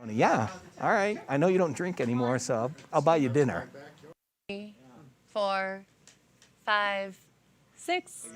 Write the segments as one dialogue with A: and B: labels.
A: Yeah, all right. I know you don't drink anymore, so I'll buy you dinner.
B: 3, 4, 5, 6.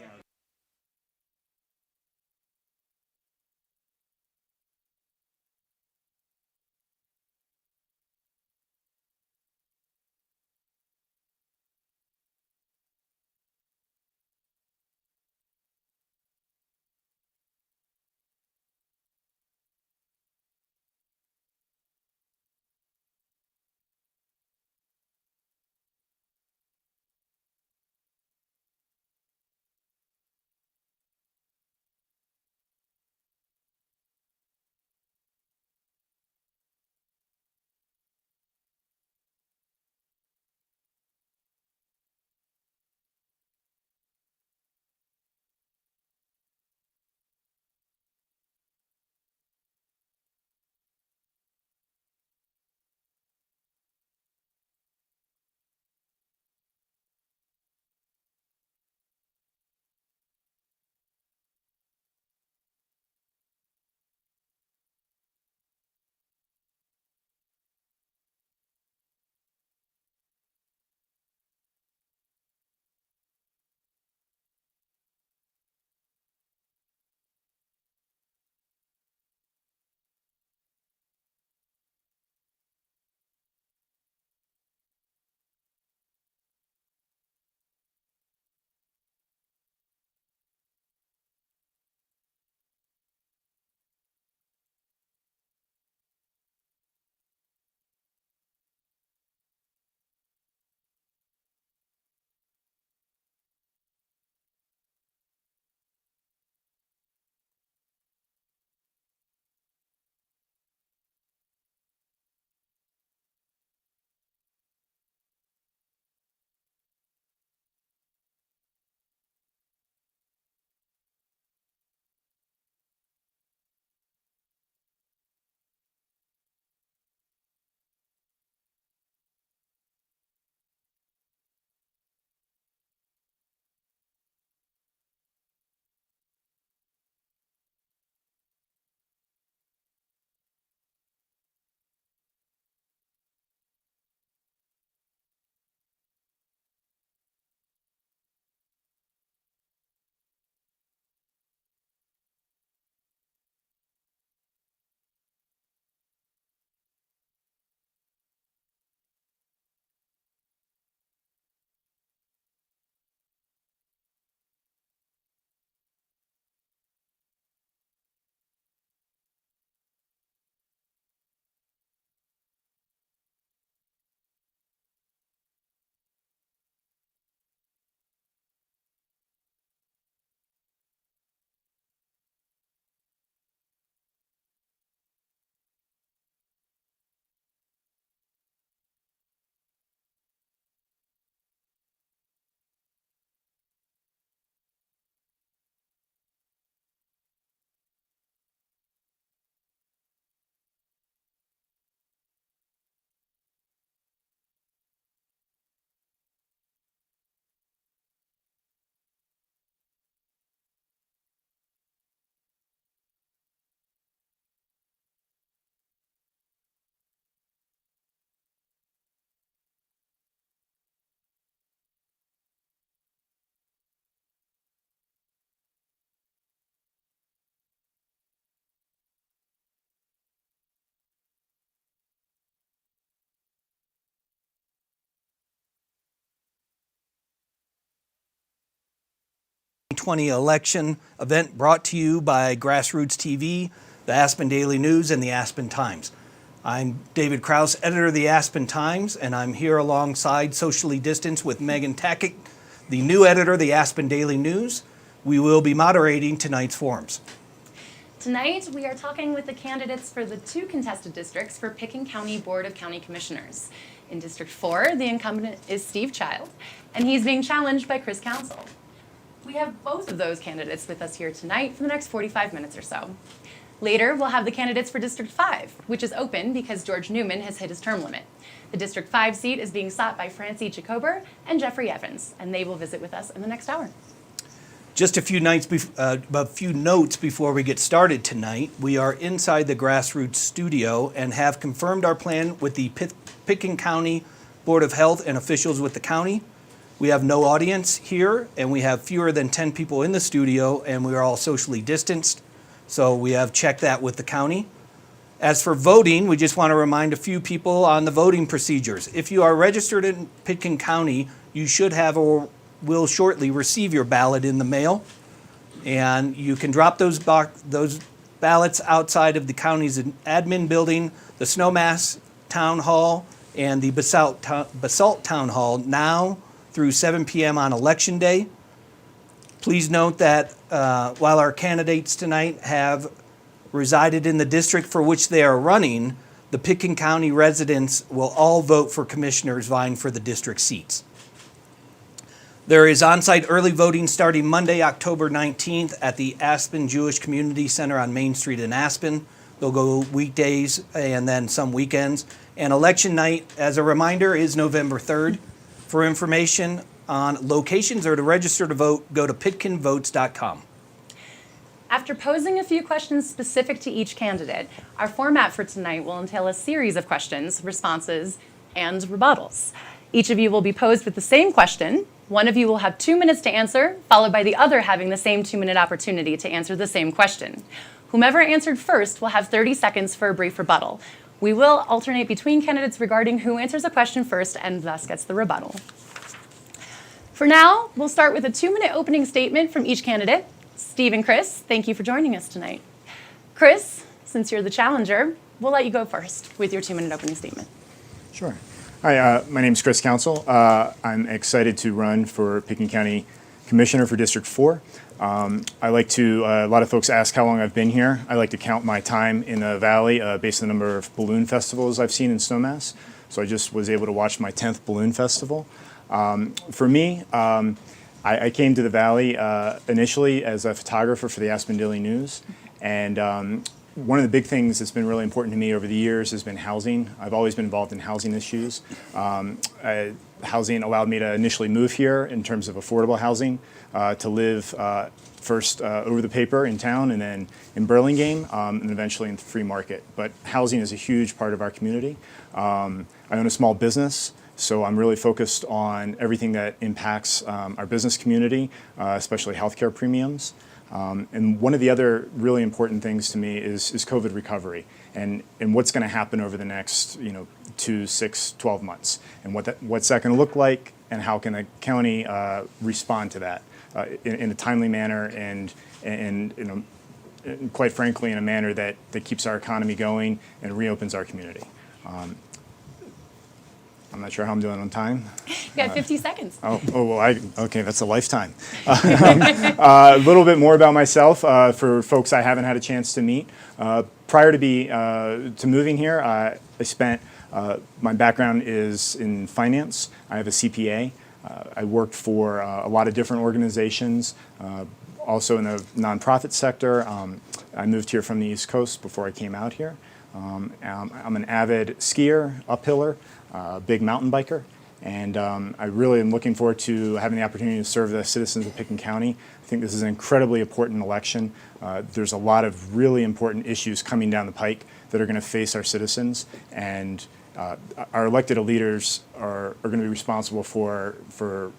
A: '20 election event brought to you by GrassRoots TV, the Aspen Daily News, and the Aspen Times. I'm David Krause, editor of the Aspen Times, and I'm here alongside, socially distanced, with Megan Tackett, the new editor of the Aspen Daily News. We will be moderating tonight's forums.
B: Tonight, we are talking with the candidates for the 2 contested districts for Pitkin County Board of County Commissioners. In District 4, the incumbent is Steve Child, and he's being challenged by Chris Council. We have both of those candidates with us here tonight for the next 45 minutes or so. Later, we'll have the candidates for District 5, which is open because George Newman has hit his term limit. The District 5 seat is being sought by Francie and Jeffrey Evans, and they will visit with us in the next hour.
A: Just a few notes before we get started tonight. We are inside the GrassRoots studio and have confirmed our plan with the Pitkin County Board of Health and officials with the county. We have no audience here, and we have fewer than 10 people in the studio, and we are all socially distanced. So we have checked that with the county. As for voting, we just want to remind a few people on the voting procedures. If you are registered in Pitkin County, you should have or will shortly receive your ballot in the mail. And you can drop those ballots outside of the county's admin building, the Snowmass Town Hall, and the Basalt Town Hall now through 7 p.m. on Election Day. Please note that while our candidates tonight have resided in the district for which they are running, the Pitkin County residents will all vote for commissioners vying for the district seats. There is on-site early voting starting Monday, October 19th at the Aspen Jewish Community Center on Main Street in Aspen. They'll go weekdays and then some weekends. And election night, as a reminder, is November 3rd. For information on locations or to register to vote, go to pitkinvotes.com.
B: After posing a few questions specific to each candidate, our format for tonight will entail a series of questions, responses, and rebuttals. Each of you will be posed with the same question. One of you will have 2 minutes to answer, followed by the other having the same 2-minute opportunity to answer the same question. Whomever answered first will have 30 seconds for a brief rebuttal. We will alternate between candidates regarding who answers a question first and thus gets the rebuttal. For now, we'll start with a 2-minute opening statement from each candidate. Steve and Chris, thank you for joining us tonight. Chris, since you're the challenger, we'll let you go first with your 2-minute opening statement.
C: Sure. Hi, my name is Chris Council. I'm excited to run for Pitkin County Commissioner for District 4. I like to, a lot of folks ask how long I've been here. I like to count my time in the Valley based on the number of balloon festivals I've seen in Snowmass. So I just was able to watch my 10th balloon festival. For me, I came to the Valley initially as a photographer for the Aspen Daily News. And one of the big things that's been really important to me over the years has been housing. I've always been involved in housing issues. Housing allowed me to initially move here in terms of affordable housing, to live first over the paper in town and then in Burlingame, and eventually in the free market. But housing is a huge part of our community. I own a small business, so I'm really focused on everything that impacts our business community, especially healthcare premiums. And one of the other really important things to me is COVID recovery and what's going to happen over the next 2, 6, 12 months, and what's that going to look like, and how can the county respond to that in a timely manner and quite frankly in a manner that keeps our economy going and reopens our community. I'm not sure how I'm doing on time.
B: You got 50 seconds.
C: Okay, that's a lifetime. A little bit more about myself for folks I haven't had a chance to meet. Prior to moving here, I spent, my background is in finance. I have a CPA. I worked for a lot of different organizations, also in the nonprofit sector. I moved here from the East Coast before I came out here. I'm an avid skier, uphiller, big mountain biker, and I really am looking forward to having the opportunity to serve the citizens of Pitkin County. I think this is an incredibly important election. There's a lot of really important issues coming down the pike that are going to face our citizens, and our elected leaders are going to be responsible for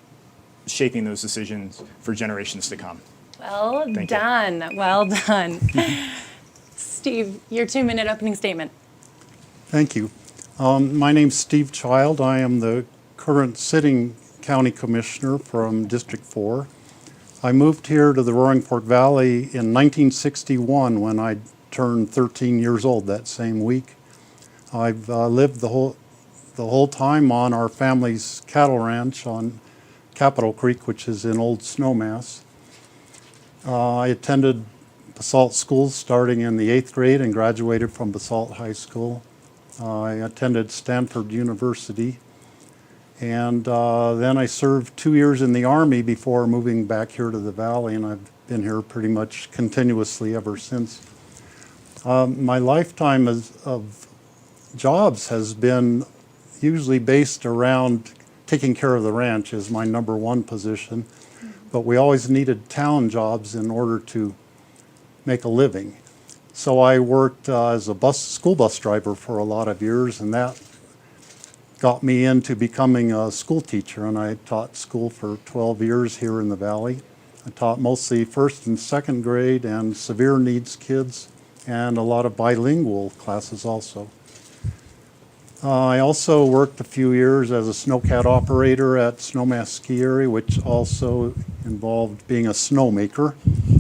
C: shaping those decisions for generations to come.
B: Well done. Well done. Steve, your 2-minute opening statement.
D: Thank you. My name's Steve Child. I am the current sitting county commissioner from District 4. I moved here to the Roaring Fork Valley in 1961 when I turned 13 years old that same week. I've lived the whole time on our family's cattle ranch on Capitol Creek, which is in Old Snowmass. I attended Basalt School starting in the 8th grade and graduated from Basalt High School. I attended Stanford University, and then I served 2 years in the Army before moving back here to the Valley, and I've been here pretty much continuously ever since. My lifetime of jobs has been usually based around taking care of the ranch is my #1 position. but we always needed town jobs in order to make a living. So I worked as a school bus driver for a lot of years, and that got me into becoming a school teacher, and I taught school for 12 years here in the Valley. I taught mostly first and second grade and severe needs kids, and a lot of bilingual classes also. I also worked a few years as a snowcat operator at Snowmass Ski Area, which also involved being a snowmaker,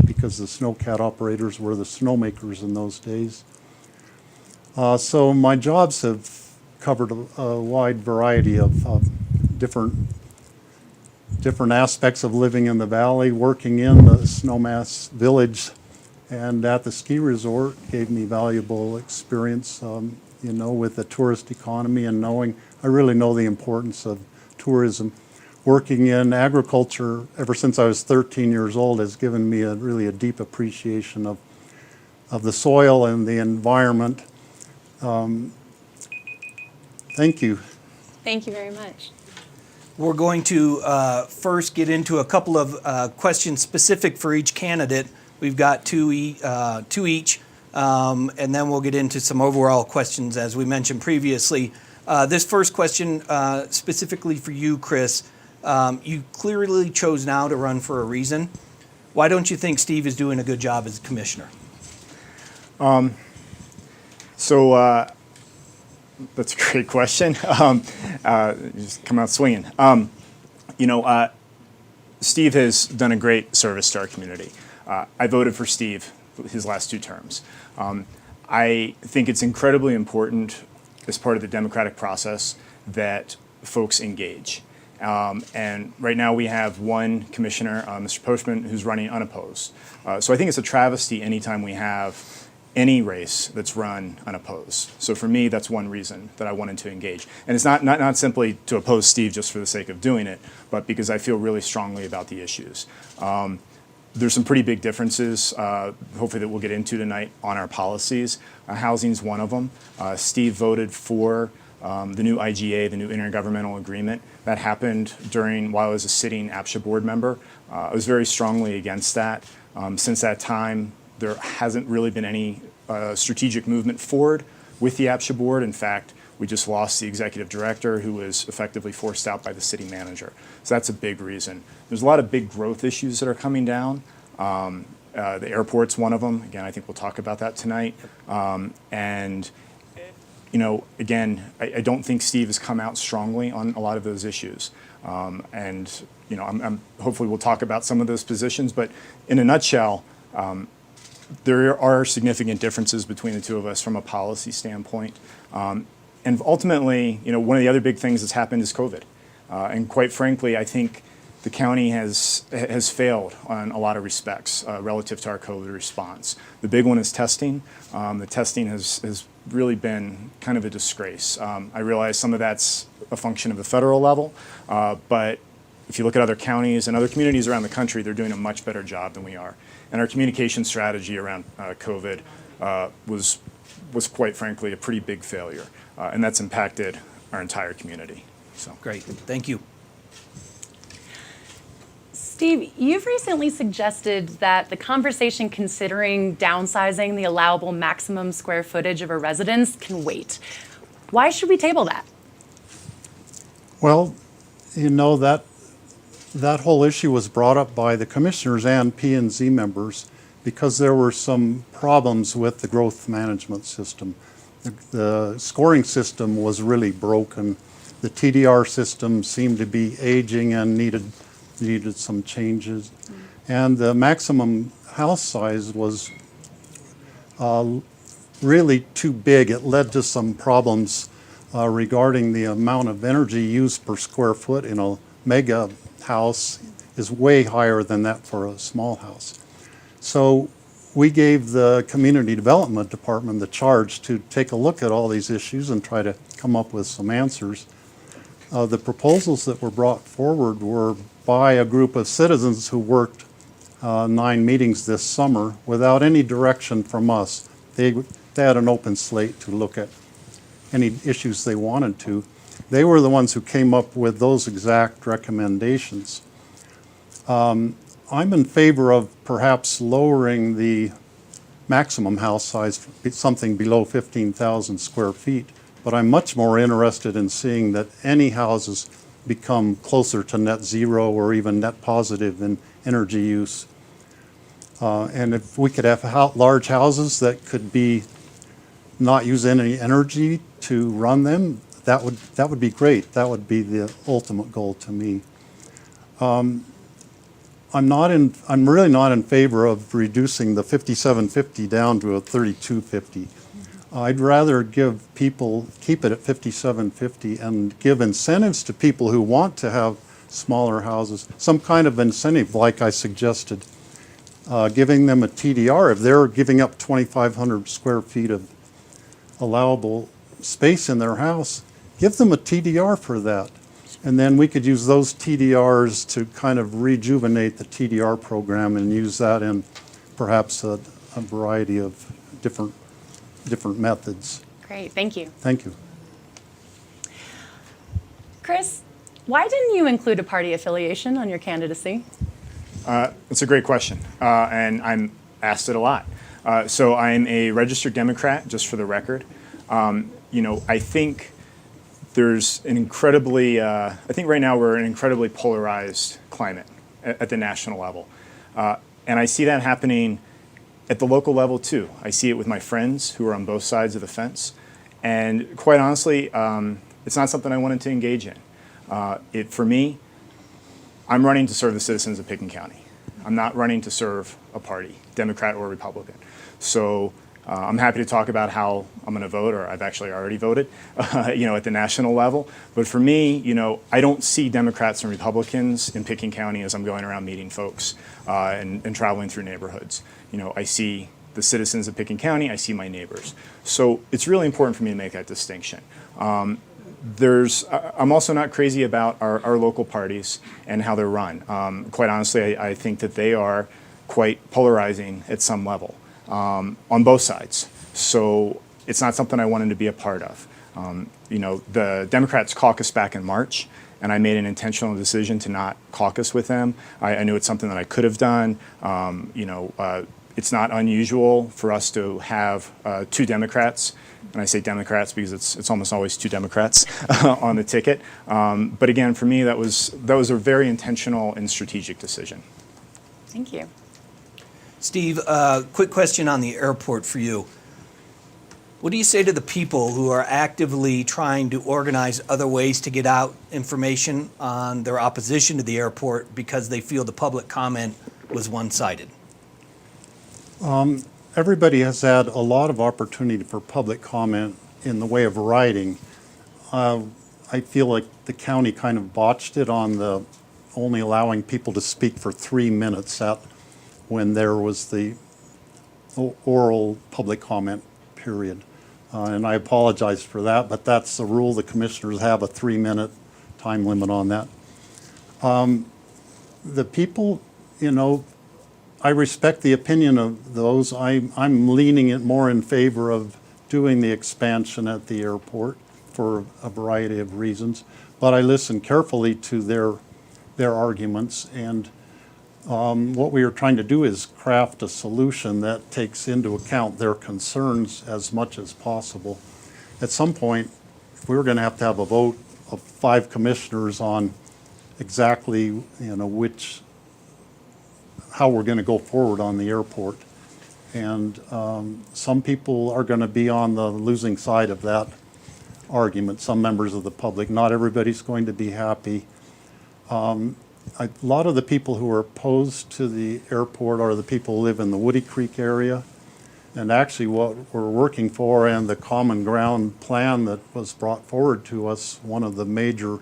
D: because the snowcat operators were the snowmakers in those days. So my jobs have covered a wide variety of different aspects of living in the valley. Working in the Snowmass village and at the ski resort gave me valuable experience, with the tourist economy, and I really know the importance of tourism. Working in agriculture ever since I was 13 years old has given me really a deep appreciation of the soil and the environment. Thank you.
B: Thank you very much.
A: We're going to first get into a couple of questions specific for each candidate. We've got two each, and then we'll get into some overall questions as we mentioned previously. This first question specifically for you, Chris. You clearly chose now to run for a reason. Why don't you think Steve is doing a good job as commissioner?
C: That's a great question. Just come out swinging. Steve has done a great service to our community. I voted for Steve his last 2 terms. I think it's incredibly important as part of the democratic process that folks engage. And right now we have one commissioner, Mr. Postman, who's running unopposed. So I think it's a travesty anytime we have any race that's run unopposed. So for me, that's one reason that I wanted to engage. And it's not simply to oppose Steve just for the sake of doing it, but because I feel really strongly about the issues. There's some pretty big differences, hopefully that we'll get into tonight, on our policies. Housing's one of them. Steve voted for the new IGA, the new intergovernmental agreement. That happened while I was a sitting APSHA board member. I was very strongly against that. Since that time, there hasn't really been any strategic movement forward with the APSHA board. In fact, we just lost the executive director, who was effectively forced out by the city manager. So that's a big reason. There's a lot of big growth issues that are coming down. The airport's one of them. Again, I think we'll talk about that tonight. Again, I don't think Steve has come out strongly on a lot of those issues. I'm hopefully we'll talk about some of those positions, but in a nutshell, there are significant differences between the two of us from a policy standpoint. And ultimately, one of the other big things that's happened is COVID. And quite frankly, I think the county has failed on a lot of respects relative to our COVID response. The big one is testing. The testing has really been kind of a disgrace. I realize some of that's a function of the federal level, but if you look at other counties and other communities around the country, they're doing a much better job than we are. And our communication strategy around COVID was quite frankly a pretty big failure, and that's impacted our entire community. So
A: Great, thank you.
B: Steve, you've recently suggested that the conversation considering downsizing the allowable maximum square footage of a residence can wait. Why should we table that?
D: Well, that whole issue was brought up by the commissioners and P&Z members because there were some problems with the growth management system. The scoring system was really broken. The TDR system seemed to be aging and needed some changes. And the maximum house size was really too big. It led to some problems regarding the amount of energy used per square foot in a mega house is way higher than that for a small house. So we gave the Community Development Department the charge to take a look at all these issues and try to come up with some answers. The proposals that were brought forward were by a group of citizens who worked 9 meetings this summer without any direction from us. They had an open slate to look at any issues they wanted to. They were the ones who came up with those exact recommendations. I'm in favor of perhaps lowering the maximum house size, something below 15,000 square feet. But I'm much more interested in seeing that any houses become closer to net zero or even net positive in energy use. And if we could have large houses that could be not use any energy to run them, that would be great. That would be the ultimate goal to me. I'm really not in favor of reducing the 5750 down to a 3250. I'd rather keep it at 5750 and give incentives to people who want to have smaller houses, some kind of incentive like I suggested, giving them a TDR. If they're giving up 2,500 square feet of allowable space in their house, give them a TDR for that. And then we could use those TDRs to kind of rejuvenate the TDR program and use that in perhaps a variety of different methods.
B: Great, thank you.
D: Thank you.
B: Chris, why didn't you include a party affiliation on your candidacy?
C: It's a great question, and I'm asked it a lot. So I'm a registered Democrat, just for the record. I think there's an incredibly, I think right now we're in an incredibly polarized climate at the national level. And I see that happening at the local level too. I see it with my friends who are on both sides of the fence. And quite honestly, it's not something I wanted to engage in. For me, I'm running to serve the citizens of Pitkin County. I'm not running to serve a party, Democrat or Republican. So I'm happy to talk about how I'm going to vote, or I've actually already voted, at the national level. But for me, I don't see Democrats and Republicans in Pitkin County as I'm going around meeting folks and traveling through neighborhoods. I see the citizens of Pitkin County, I see my neighbors. So it's really important for me to make that distinction. I'm also not crazy about our local parties and how they're run. Quite honestly, I think that they are quite polarizing at some level. On both sides. So it's not something I wanted to be a part of. The Democrats caucused back in March, and I made an intentional decision to not caucus with them. I knew it's something that I could have done. It's not unusual for us to have two Democrats, and I say Democrats because it's almost always two Democrats on the ticket. But again, for me, that was a very intentional and strategic decision.
B: Thank you.
A: Steve, quick question on the airport for you. What do you say to the people who are actively trying to organize other ways to get out information on their opposition to the airport because they feel the public comment was one-sided?
D: Everybody has had a lot of opportunity for public comment in the way of writing. I feel like the county kind of botched it on the only allowing people to speak for 3 minutes when there was the oral public comment period. And I apologize for that, but that's the rule. The commissioners have a 3-minute time limit on that. The people, I respect the opinion of those. I'm leaning it more in favor of doing the expansion at the airport for a variety of reasons. But I listen carefully to their arguments, and what we are trying to do is craft a solution that takes into account their concerns as much as possible. At some point, if we were going to have a vote of 5 commissioners on exactly, how we're going to go forward on the airport, and some people are going to be on the losing side of that argument. Some members of the public, not everybody's going to be happy. A lot of the people who are opposed to the airport are the people who live in the Woody Creek area. And actually what we're working for, and the common ground plan that was brought forward to us, one of the major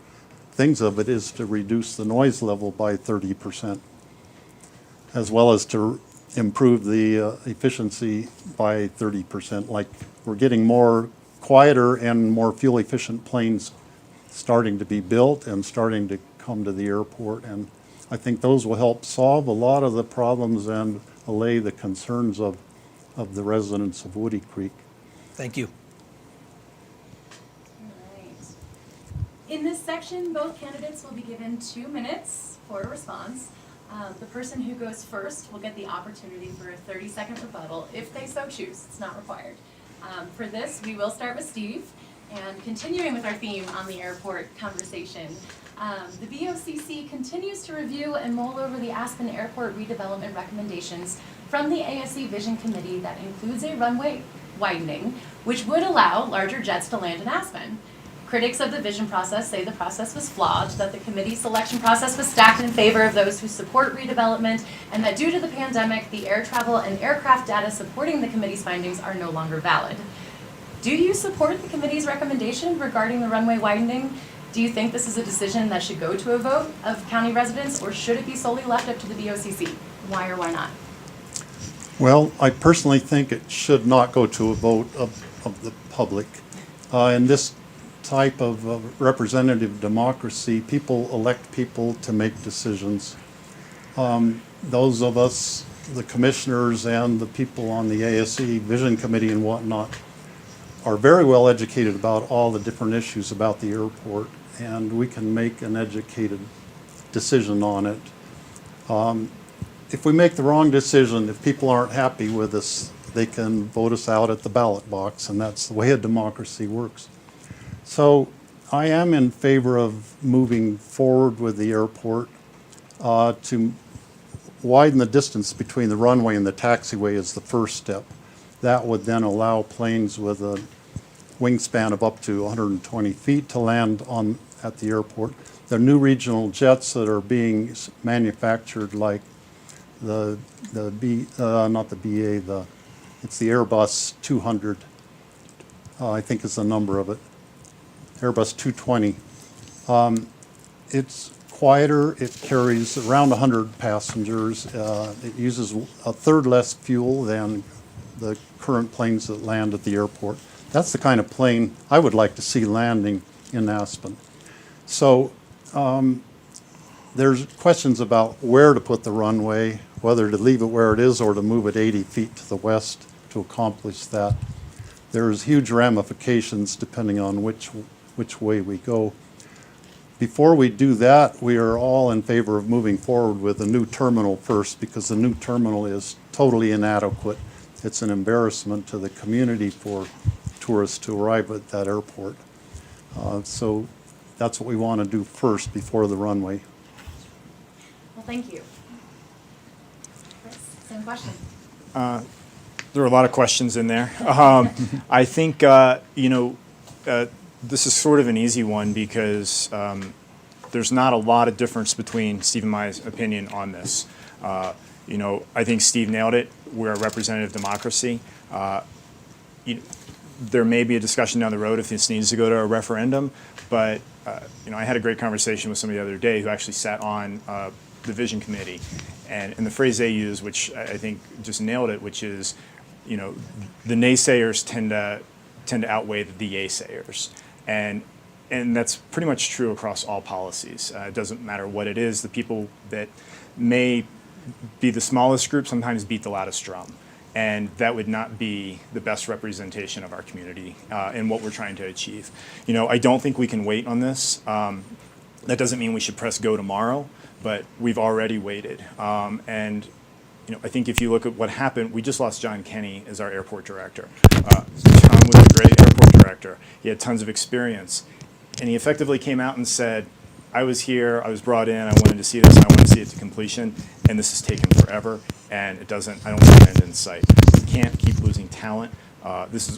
D: things of it is to reduce the noise level by 30%, as well as to improve the efficiency by 30%. Like, we're getting more quieter and more fuel efficient planes starting to be built and starting to come to the airport, and I think those will help solve a lot of the problems and allay the concerns of the residents of Woody Creek.
A: Thank you.
B: All right. In this section, both candidates will be given 2 minutes for a response. The person who goes first will get the opportunity for a 30-second rebuttal if they so choose. It's not required. For this, we will start with Steve. And continuing with our theme on the airport conversation, the BOCC continues to review and mull over the Aspen Airport redevelopment recommendations from the ASC Vision Committee that includes a runway widening, which would allow larger jets to land in Aspen. Critics of the vision process say the process was flawed, that the committee selection process was stacked in favor of those who support redevelopment, and that due to the pandemic, the air travel and aircraft data supporting the committee's findings are no longer valid. Do you support the committee's recommendation regarding the runway widening? Do you think this is a decision that should go to a vote of county residents, or should it be solely left up to the BOCC? Why or why not?
D: Well, I personally think it should not go to a vote of the public. In this type of representative democracy, people elect people to make decisions. Those of us, the commissioners and the people on the ASC Vision Committee and whatnot, are very well educated about all the different issues about the airport, and we can make an educated decision on it. If we make the wrong decision, if people aren't happy with us, they can vote us out at the ballot box, and that's the way a democracy works. So I am in favor of moving forward with the airport to widen the distance between the runway and the taxiway is the first step. That would then allow planes with a wingspan of up to 120 feet to land at the airport. The new regional jets that are being manufactured, like it's the Airbus 200, I think is the number of it, Airbus 220. It's quieter, it carries around 100 passengers, it uses a third less fuel than the current planes that land at the airport. That's the kind of plane I would like to see landing in Aspen. So there's questions about where to put the runway, whether to leave it where it is or to move it 80 feet to the west to accomplish that. There's huge ramifications depending on which way we go. Before we do that, we are all in favor of moving forward with a new terminal first, because the new terminal is totally inadequate. It's an embarrassment to the community for tourists to arrive at that airport. So that's what we want to do first before the runway.
B: Well, thank you. Chris, same question.
C: There are a lot of questions in there. I think, this is sort of an easy one because there's not a lot of difference between Steve and my opinion on this. I think Steve nailed it. We're a representative democracy. There may be a discussion down the road if this needs to go to a referendum, but I had a great conversation with somebody the other day who actually sat on the Vision Committee, and the phrase they use, which I think just nailed it, which is, the naysayers tend to outweigh the yaysayers, and that's pretty much true across all policies. It doesn't matter what it is. The people that may be the smallest group sometimes beat the loudest drum. And that would not be the best representation of our community and what we're trying to achieve. I don't think we can wait on this. That doesn't mean we should press go tomorrow, but we've already waited. And I think if you look at what happened, we just lost John Kenny as our airport director. John was a great airport director. He had tons of experience. And he effectively came out and said, I was here, I was brought in, I wanted to see this, and I want to see it to completion, and this has taken forever, and I don't see an end in sight. We can't keep losing talent.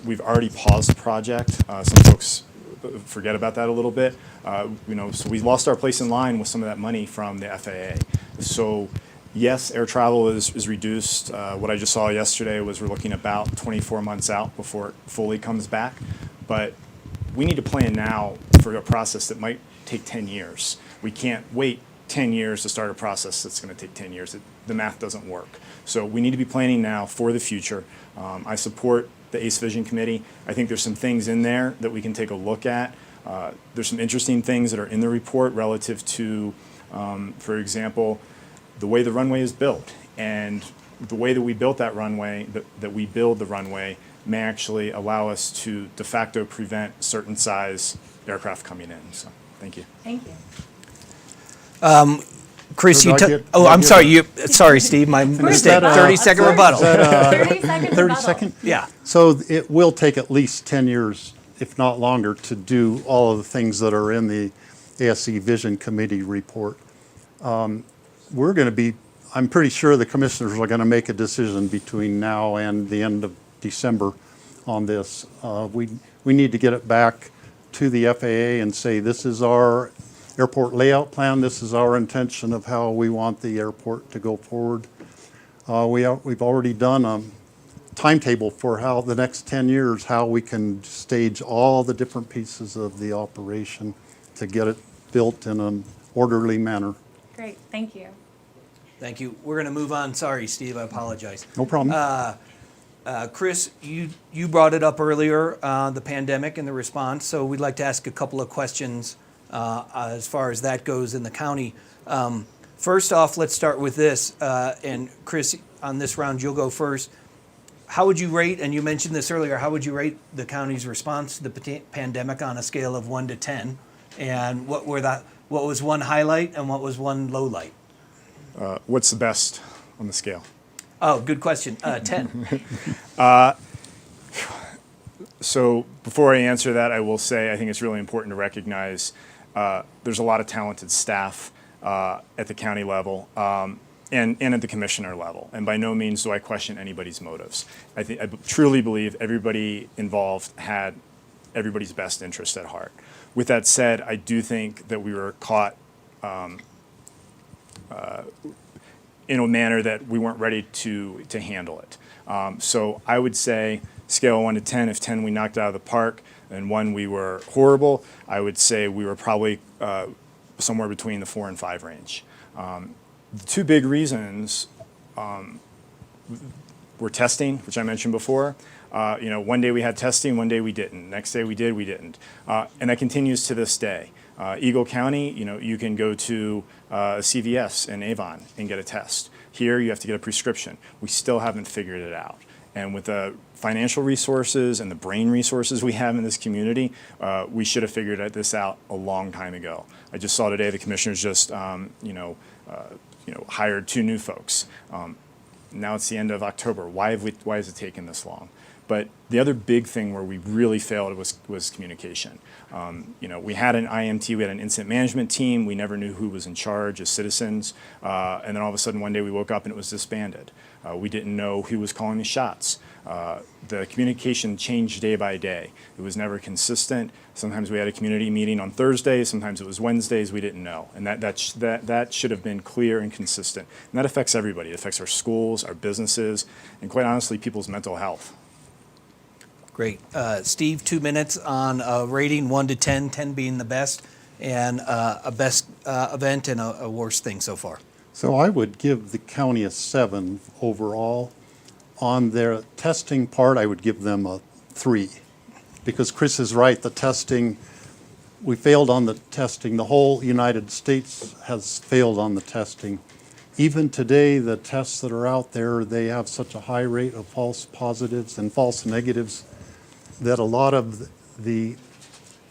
C: We've already paused the project. Some folks forget about that a little bit. So we lost our place in line with some of that money from the FAA. So yes, air travel is reduced. What I just saw yesterday was we're looking about 24 months out before it fully comes back, but we need to plan now for a process that might take 10 years. We can't wait 10 years to start a process that's going to take 10 years. The math doesn't work. So we need to be planning now for the future. I support the ACE Vision Committee. I think there's some things in there that we can take a look at. There's some interesting things that are in the report relative to, for example, the way the runway is built. And the way that we built that runway, that we build the runway, may actually allow us to de facto prevent certain size aircraft coming in. So thank you.
B: Thank you.
A: Chris,
D: Or
A: you
D: do I
A: took.
D: get-
A: Oh,
D: do I
A: I'm
D: get
A: sorry.
D: a-
A: You. Sorry, Steve. My mistake.
D: that a-
A: 30-second rebuttal.
B: 30 seconds
D: 30
B: rebuttal.
D: second?
A: Yeah.
D: So it will take at least 10 years, if not longer, to do all of the things that are in the ASC Vision Committee report. We're going to be, I'm pretty sure the commissioners are going to make a decision between now and the end of December on this. We need to get it back to the FAA and say, this is our airport layout plan, this is our intention of how we want the airport to go forward. We've already done a timetable for how the next 10 years, how we can stage all the different pieces of the operation to get it built in an orderly manner.
B: Great, thank you.
A: Thank you. We're going to move on. Sorry, Steve. I apologize.
D: No problem.
A: Chris, you brought it up earlier, the pandemic and the response. So we'd like to ask a couple of questions as far as that goes in the county. First off, let's start with this. And Chris, on this round, you'll go first. How would you rate, and you mentioned this earlier, how would you rate the county's response to the pandemic on a scale of 1 to 10? And what was one highlight and what was one low light?
C: What's the best on the scale?
A: Oh, good question. 10.
C: So before I answer that, I will say I think it's really important to recognize there's a lot of talented staff at the county level and at the commissioner level. And by no means do I question anybody's motives. I truly believe everybody involved had everybody's best interest at heart. With that said, I do think that we were caught in a manner that we weren't ready to handle it. So I would say scale of 1 to 10, if 10 we knocked it out of the park and 1 we were horrible, I would say we were probably somewhere between the 4 and 5 range. The two big reasons were testing, which I mentioned before. One day we had testing, one day we didn't. Next day we did, we didn't. And that continues to this day. Eagle County, you can go to CVS in Avon and get a test. Here you have to get a prescription. We still haven't figured it out. And with the financial resources and the brain resources we have in this community, we should have figured this out a long time ago. I just saw today the commissioners just hired 2 new folks. Now it's the end of October. Why has it taken this long? But the other big thing where we really failed was communication. We had an IMT, we had an incident management team. We never knew who was in charge as citizens. And then all of a sudden one day we woke up and it was disbanded. We didn't know who was calling the shots. The communication changed day by day. It was never consistent. Sometimes we had a community meeting on Thursdays, sometimes it was Wednesdays, we didn't know. And that should have been clear and consistent. And that affects everybody. It affects our schools, our businesses, and quite honestly, people's mental health.
A: Great. Steve, 2 minutes on a rating 1 to 10, 10 being the best, and a best event and a worst thing so far.
D: So I would give the county a 7 overall. On their testing part, I would give them a 3. Because Chris is right, the testing, we failed on the testing. The whole United States has failed on the testing. Even today, the tests that are out there, they have such a high rate of false positives and false negatives that a lot of the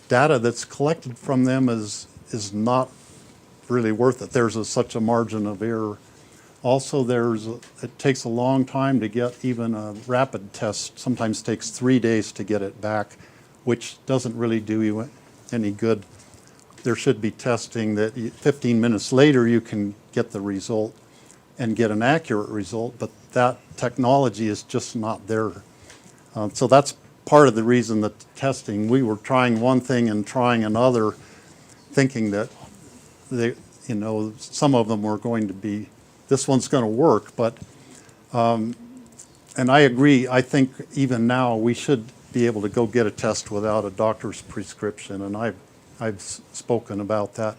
D: data that's collected from them is not really worth it. There's such a margin of error. Also, it takes a long time to get even a rapid test. Sometimes takes 3 days to get it back, which doesn't really do you any good. There should be testing that 15 minutes later you can get the result and get an accurate result, but that technology is just not there. So that's part of the reason that testing, we were trying one thing and trying another, thinking that some of them were going to be, this one's going to work, but, and I agree, I think even now we should be able to go get a test without a doctor's prescription, and I've spoken about that.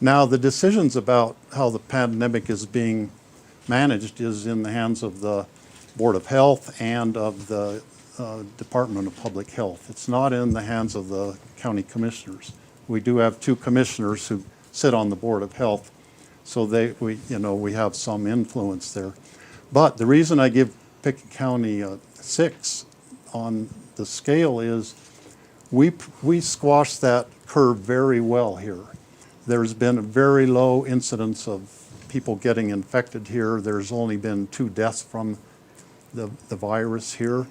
D: Now, the decisions about how the pandemic is being managed is in the hands of the Board of Health and of the Department of Public Health. It's not in the hands of the county commissioners. We do have 2 commissioners who sit on the Board of Health, so we have some influence there. But the reason I give Pitkin County a 6 on the scale is we squashed that curve very well here. There's been a very low incidence of people getting infected here. There's only been 2 deaths from the virus here.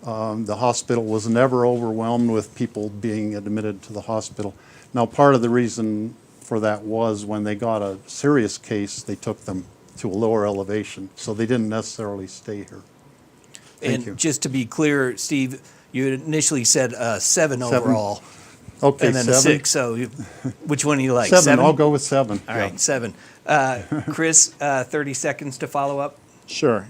D: The hospital was never overwhelmed with people being admitted to the hospital. Now, part of the reason for that was when they got a serious case, they took them to a lower elevation, so they didn't necessarily stay here. Thank you.
A: And just to be clear, Steve, you initially said 7 overall.
D: Okay,
A: And then
D: 7.
A: a 6, so which one do you like?
D: 7, I'll go with 7.
A: All right, 7. Chris, 30 seconds to follow up.
C: Sure.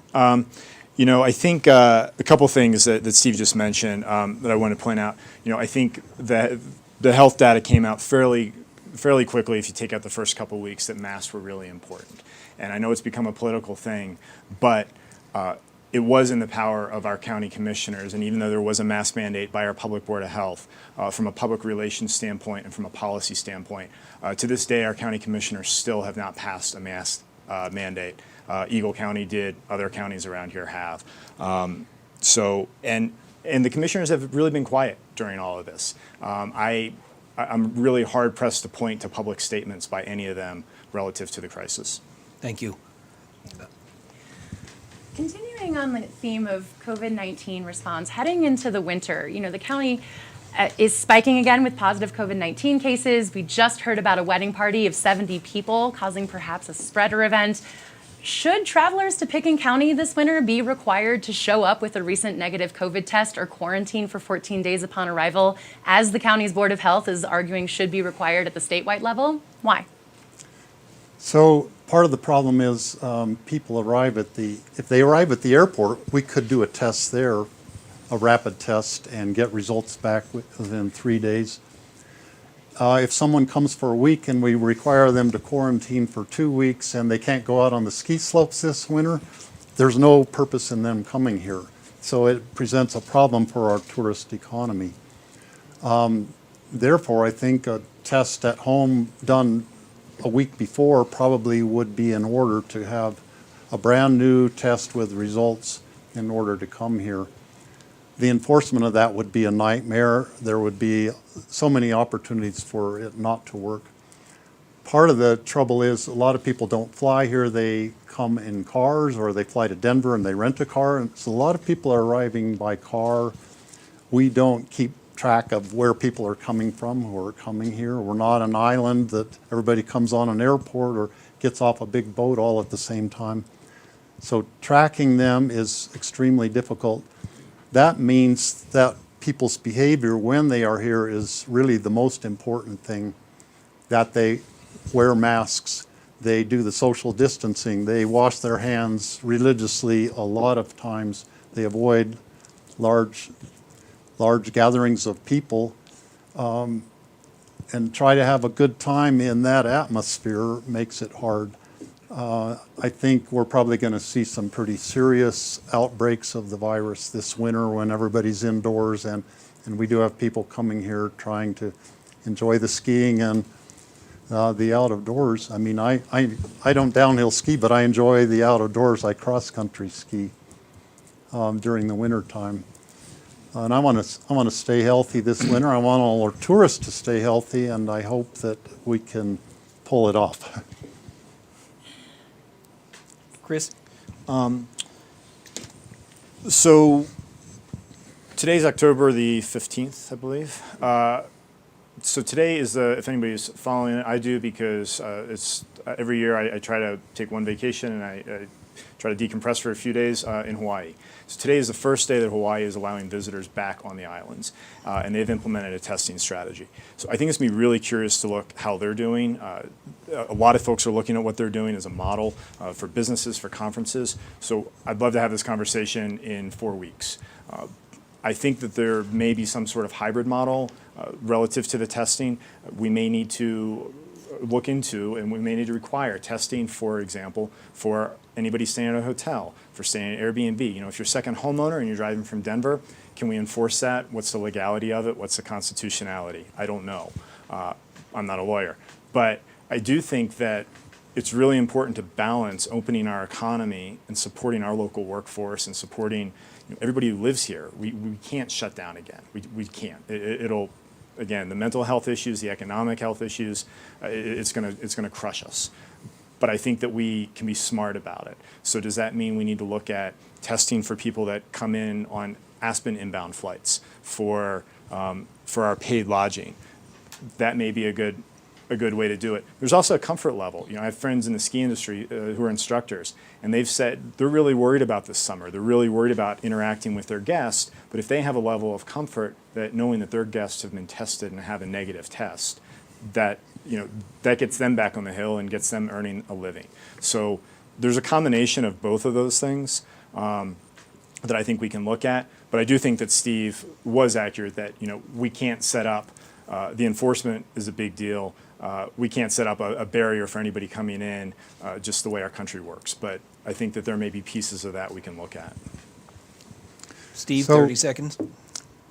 C: You know, I think a couple things that Steve just mentioned that I want to point out. You know, I think that the health data came out fairly quickly if you take out the first couple weeks that masks were really important. And I know it's become a political thing, but it was in the power of our county commissioners, and even though there was a mask mandate by our Public Board of Health, from a public relations standpoint and from a policy standpoint, to this day our county commissioners still have not passed a mask mandate. Eagle County did, other counties around here have. So, and the commissioners have really been quiet during all of this. I'm really hard pressed to point to public statements by any of them relative to the crisis.
A: Thank you.
B: Continuing on the theme of COVID-19 response, heading into the winter, you know, the county is spiking again with positive COVID-19 cases. We just heard about a wedding party of 70 people causing perhaps a spreader event. Should travelers to Pitkin County this winter be required to show up with a recent negative COVID test or quarantine for 14 days upon arrival, as the county's Board of Health is arguing should be required at the statewide level? Why?
D: So part of the problem is people arrive at if they arrive at the airport, we could do a test there, a rapid test, and get results back within 3 days. If someone comes for a week and we require them to quarantine for 2 weeks and they can't go out on the ski slopes this winter, there's no purpose in them coming here. So it presents a problem for our tourist economy. Therefore, I think a test at home done a week before probably would be in order to have a brand new test with results in order to come here. The enforcement of that would be a nightmare. There would be so many opportunities for it not to work. Part of the trouble is a lot of people don't fly here. They come in cars, or they fly to Denver and they rent a car. And so a lot of people are arriving by car. We don't keep track of where people are coming from who are coming here. We're not an island that everybody comes on an airport or gets off a big boat all at the same time. So tracking them is extremely difficult. That means that people's behavior when they are here is really the most important thing, that they wear masks, they do the social distancing, they wash their hands religiously a lot of times, they avoid large gatherings of people, and try to have a good time in that atmosphere makes it hard. I think we're probably going to see some pretty serious outbreaks of the virus this winter when everybody's indoors, and we do have people coming here trying to enjoy the skiing and the out of doors. I mean, I don't downhill ski, but I enjoy the out of doors. I cross country ski during the winter time. And I want to stay healthy this winter. I want all our tourists to stay healthy, and I hope that we can pull it off.
A: Chris?
C: So today's October the 15th, I believe. So today is if anybody's following it, I do, because it's every year I try to take one vacation and I try to decompress for a few days in Hawaii. So today is the first day that Hawaii is allowing visitors back on the islands, and they've implemented a testing strategy. So I think it's going to be really curious to look how they're doing. A lot of folks are looking at what they're doing as a model for businesses, for conferences. So I'd love to have this conversation in 4 weeks. I think that there may be some sort of hybrid model relative to the testing. We may need to look into, and we may need to require testing, for example, for anybody staying at a hotel, for staying at Airbnb. You know, if you're a second homeowner and you're driving from Denver, can we enforce that? What's the legality of it? What's the constitutionality? I don't know. I'm not a lawyer. But I do think that it's really important to balance opening our economy and supporting our local workforce and supporting everybody who lives here. We can't shut down again. We can't. It'll, again, the mental health issues, the economic health issues, it's gonna crush us. but I think that we can be smart about it. So does that mean we need to look at testing for people that come in on Aspen inbound flights, for our paid lodging? That may be a good way to do it. There's also a comfort level. I have friends in the ski industry who are instructors, and they've said they're really worried about this summer. They're really worried about interacting with their guests, but if they have a level of comfort that knowing that their guests have been tested and have a negative test, that that gets them back on the hill and gets them earning a living. So there's a combination of both of those things that I think we can look at. But I do think that Steve was accurate that we can't set up the enforcement is a big deal. We can't set up a barrier for anybody coming in just the way our country works. But I think that there may be pieces of that we can look at.
A: Steve,
D: So-
A: 30 seconds.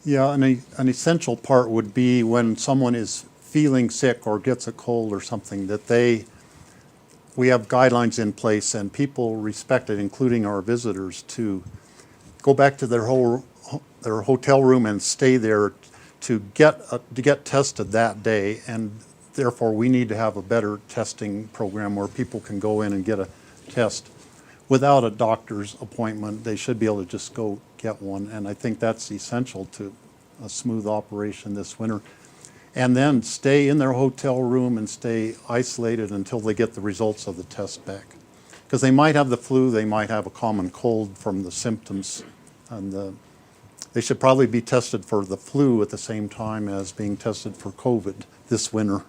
D: Yeah, an essential part would be when someone is feeling sick or gets a cold or something, that we have guidelines in place and people respect it, including our visitors, to go back to their hotel room and stay there to get tested that day. And therefore, we need to have a better testing program where people can go in and get a test without a doctor's appointment. They should be able to just go get one, and I think that's essential to a smooth operation this winter. And then stay in their hotel room and stay isolated until they get the results of the test back. Because they might have the flu, they might have a common cold from the symptoms, and they should probably be tested for the flu at the same time as being tested for COVID this winter.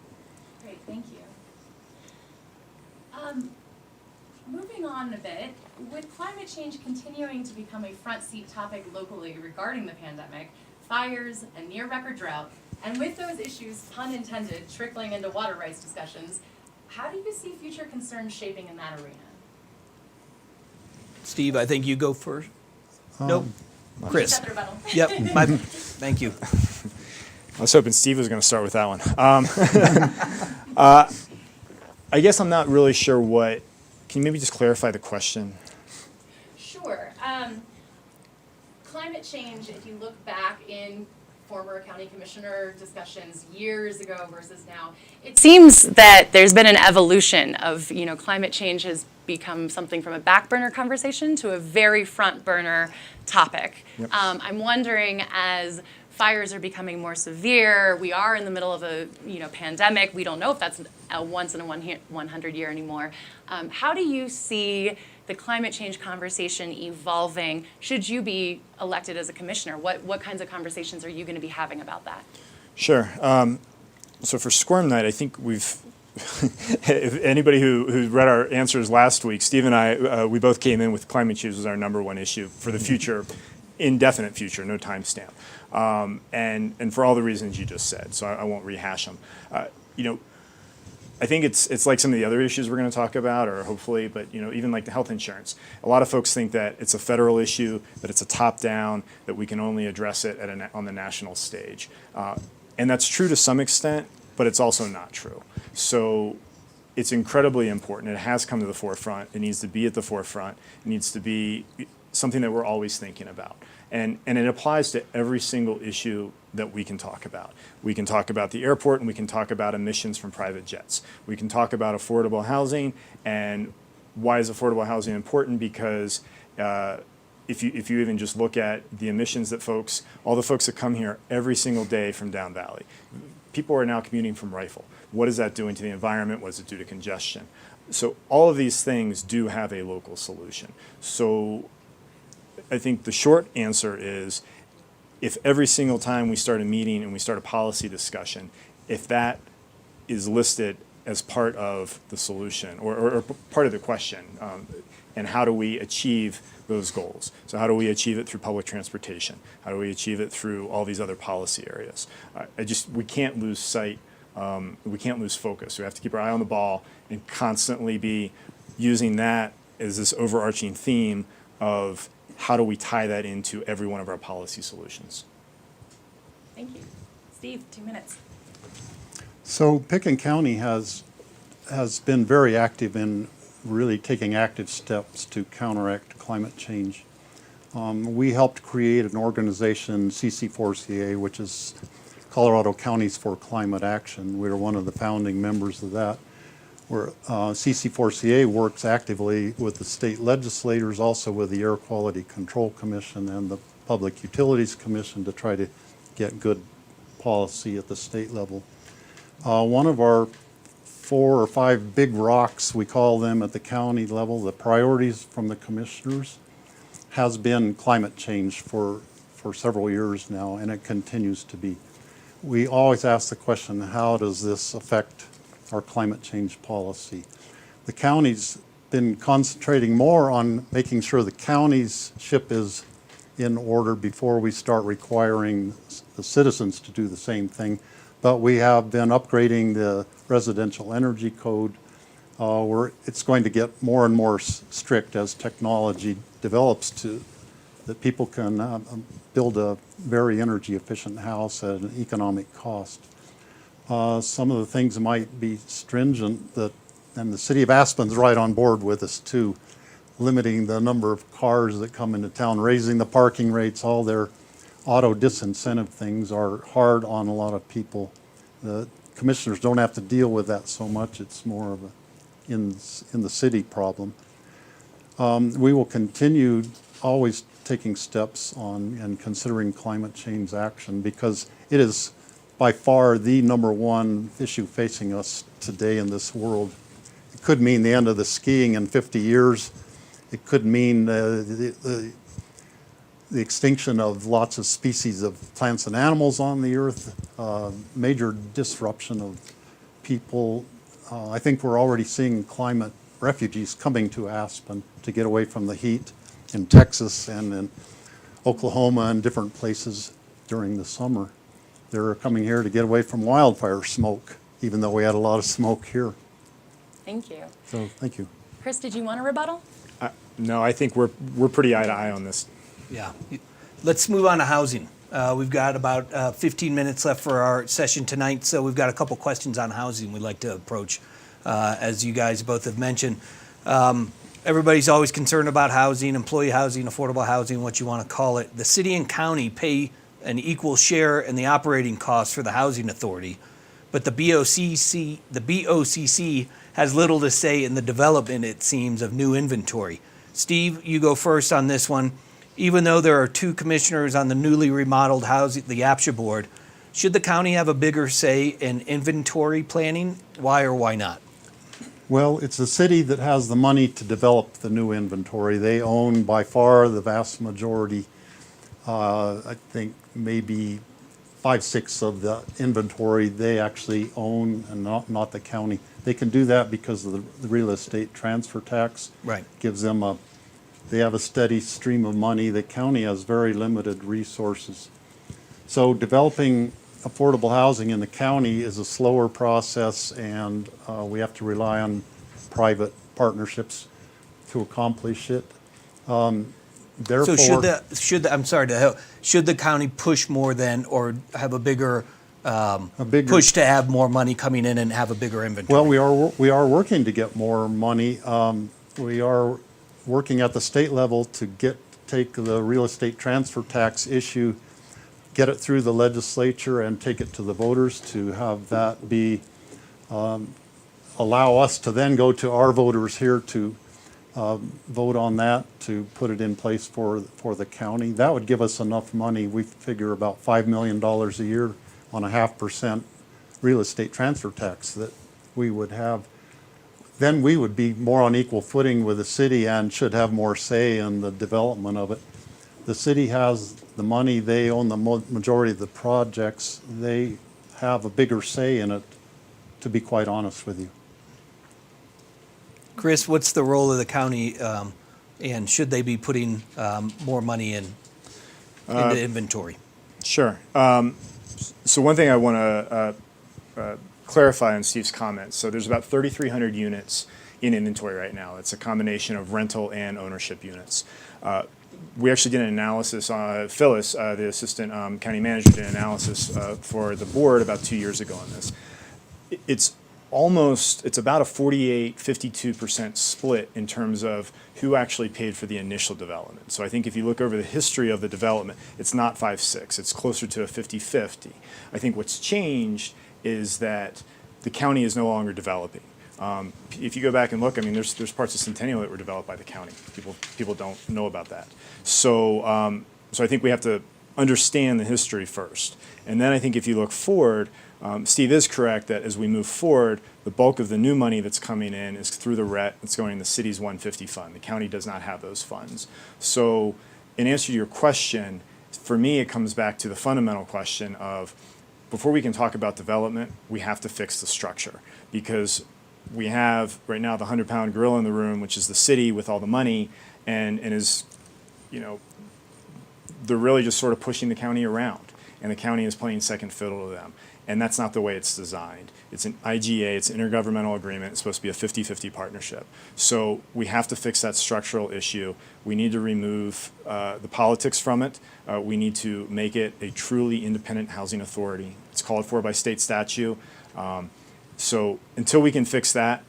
B: Great, thank you. Moving on a bit, with climate change continuing to become a front seat topic locally regarding the pandemic, fires, a near record drought, and with those issues, pun intended, trickling into water rights discussions, how do you see future concerns shaping in that arena?
A: Steve, I think you go first. Nope. Chris.
B: Accept rebuttal.
A: Yep. Thank you.
C: I was hoping Steve was going to start with that one. I guess I'm not really sure what. Can you maybe just clarify the question?
B: Sure. Climate change, if you look back in former county commissioner discussions years ago versus now, it seems that there's been an evolution of, climate change has become something from a back burner conversation to a very front burner topic.
C: Yep.
B: I'm wondering, as fires are becoming more severe, we are in the middle of a pandemic, we don't know if that's a once in a 100 year anymore. How do you see the climate change conversation evolving should you be elected as a commissioner? What kinds of conversations are you going to be having about that?
C: Sure. So for Squirm Night, I think we've, if anybody who read our answers last week, Steve and I, we both came in with climate change as our #1 issue for the future, indefinite future, no timestamp. And for all the reasons you just said, so I won't rehash them. I think it's like some of the other issues we're going to talk about, or hopefully, but even like the health insurance. A lot of folks think that it's a federal issue, that it's a top-down, that we can only address it on the national stage. And that's true to some extent, but it's also not true. So it's incredibly important. It has come to the forefront. It needs to be at the forefront. It needs to be something that we're always thinking about. And it applies to every single issue that we can talk about. We can talk about the airport, and we can talk about emissions from private jets. We can talk about affordable housing, and why is affordable housing important? Because if you even just look at the emissions that all the folks that come here every single day from down valley, people are now commuting from Rifle. What is that doing to the environment? What does it do to congestion? So all of these things do have a local solution. So I think the short answer is, if every single time we start a meeting and we start a policy discussion, if that is listed as part of the solution or part of the question, and how do we achieve those goals? So how do we achieve it through public transportation? How do we achieve it through all these other policy areas? We can't lose sight, we can't lose focus. We have to keep our eye on the ball and constantly be using that as this overarching theme of how do we tie that into every one of our policy solutions?
B: Thank you. Steve, 2 minutes.
D: So Pitkin County has been very active in really taking active steps to counteract climate change. We helped create an organization, CC4CA, which is Colorado Counties for Climate Action. We were one of the founding members of that. where CC4CA works actively with the state legislators, also with the Air Quality Control Commission and the Public Utilities Commission to try to get good policy at the state level. One of our 4 or 5 big rocks, we call them at the county level, the priorities from the commissioners, has been climate change for several years now, and it continues to be. We always ask the question, how does this affect our climate change policy? The county's been concentrating more on making sure the county's ship is in order before we start requiring the citizens to do the same thing. But we have been upgrading the residential energy code. Where it's going to get more and more strict as technology develops that people can build a very energy efficient house at an economic cost. Some of the things might be stringent and the city of Aspen's right on board with us too, limiting the number of cars that come into town, raising the parking rates. All their auto disincentive things are hard on a lot of people. The commissioners don't have to deal with that so much. It's more of a in the city problem. We will continue always taking steps on and considering climate change action because it is by far the #1 issue facing us today in this world. It could mean the end of the skiing in 50 years. It could mean the extinction of lots of species of plants and animals on the earth, major disruption of people. I think we're already seeing climate refugees coming to Aspen to get away from the heat in Texas and in Oklahoma and different places during the summer. They're coming here to get away from wildfire smoke, even though we had a lot of smoke here.
B: Thank you.
D: So, thank you.
B: Chris, did you want a rebuttal?
C: No, I think we're pretty eye to eye on this.
A: Yeah. Let's move on to housing. We've got about 15 minutes left for our session tonight, so we've got a couple questions on housing we'd like to approach. As you guys both have mentioned, everybody's always concerned about housing, employee housing, affordable housing, what you want to call it. The city and county pay an equal share in the operating costs for the housing authority, but the BOCC has little to say in the development, it seems, of new inventory. Steve, you go first on this one. Even though there are 2 commissioners on the newly remodeled housing, the APSHA board, should the county have a bigger say in inventory planning? Why or why not?
D: Well, it's the city that has the money to develop the new inventory. They own by far the vast majority. I think maybe 5/6 of the inventory they actually own and not the county. They can do that because of the real estate transfer tax.
A: Right.
D: Gives them they have a steady stream of money. The county has very limited resources. So developing affordable housing in the county is a slower process, and we have to rely on private partnerships to accomplish it. Therefore,
A: So should the county push more then, or have a bigger push to have more money coming in and have a bigger inventory?
D: well, we are working to get more money. We are working at the state level to take the real estate transfer tax issue, get it through the legislature and take it to the voters to have that be, allow us to then go to our voters here to vote on that, to put it in place for the county. That would give us enough money. We figure about $5 million a year on a 0.5% real estate transfer tax that we would have. Then we would be more on equal footing with the city and should have more say in the development of it. The city has the money, they own the majority of the projects, they have a bigger say in it, to be quite honest with you.
A: Chris, what's the role of the county, and should they be putting more money into inventory?
C: Sure. So one thing I want to clarify on Steve's comments. So there's about 3,300 units in inventory right now. It's a combination of rental and ownership units. We actually did an analysis, Phyllis, the assistant county manager, did an analysis for the board about 2 years ago on this. It's about a 48-52% split in terms of who actually paid for the initial development. So I think if you look over the history of the development, it's not 5-6, it's closer to a 50-50. I think what's changed is that the county is no longer developing. If you go back and look, I mean, there's parts of Centennial that were developed by the county. People don't know about that. So so I think we have to understand the history first. And then I think if you look forward, Steve is correct that as we move forward, the bulk of the new money that's coming in is through the RET. It's going in the city's 150 fund. The county does not have those funds. So in answer to your question, for me, it comes back to the fundamental question of, before we can talk about development, we have to fix the structure, because we have right now the 100-pound gorilla in the room, which is the city with all the money, and is, you know, they're really just sort of pushing the county around, and the county is playing second fiddle to them. And that's not the way it's designed. It's an IGA, it's an intergovernmental agreement, it's supposed to be a 50-50 partnership. So we have to fix that structural issue. We need to remove the politics from it. We need to make it a truly independent housing authority. It's called for by state statute. So until we can fix that,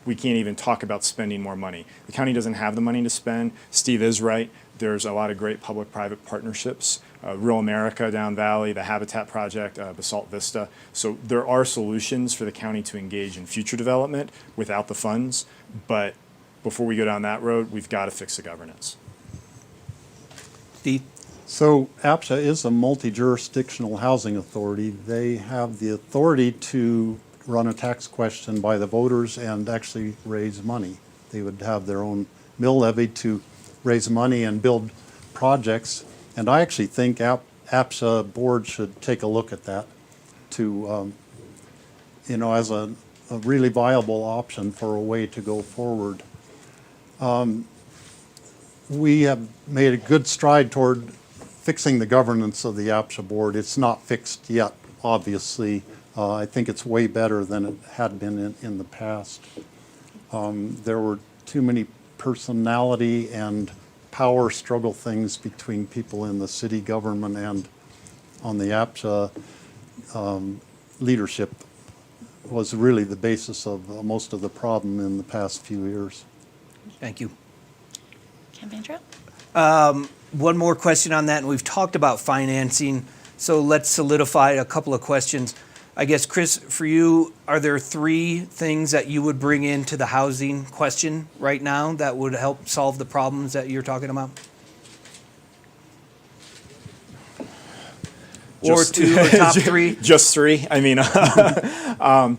C: we can't even talk about spending more money. The county doesn't have the money to spend. Steve is right. There's a lot of great public-private partnerships. Rural America down Valley, the Habitat Project, Basalt Vista. So there are solutions for the county to engage in future development without the funds. But before we go down that road, we've got to fix the governance.
A: Steve?
D: So APSA is a multi-jurisdictional housing authority. They have the authority to run a tax question by the voters and actually raise money. They would have their own mill levy to raise money and build projects. And I actually think APSA board should take a look at that to, you know, as a really viable option for a way to go forward. We have made a good stride toward fixing the governance of the APSA board. It's not fixed yet, obviously. I think it's way better than it had been in the past. There were too many personality and power struggle things between people in the city government and on the APSA leadership was really the basis of most of the problem in the past few years.
A: Thank you.
B: Campaign trail?
A: One more question on that, and we've talked about financing, so let's solidify a couple of questions. I guess, Chris, for you, are there 3 things that you would bring into the housing question right now that would help solve the problems that you're talking about? Or 2 or top 3?
C: Just 3. I mean, I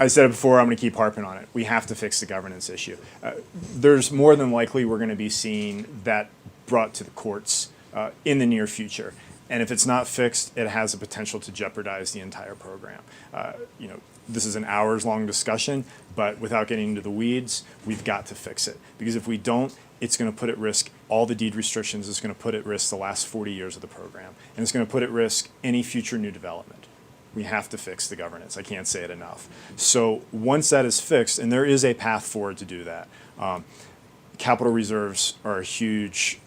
C: said it before, I'm going to keep harping on it. We have to fix the governance issue. There's more than likely we're going to be seeing that brought to the courts in the near future. And if it's not fixed, it has the potential to jeopardize the entire program. You know, this is an hours-long discussion, but without getting into the weeds, we've got to fix it. Because if we don't, it's going to put at risk all the deed restrictions. It's going to put at risk the last 40 years of the program. And it's going to put at risk any future new development. We have to fix the governance. I can't say it enough. So once that is fixed, and there is a path forward to do that, capital reserves are a huge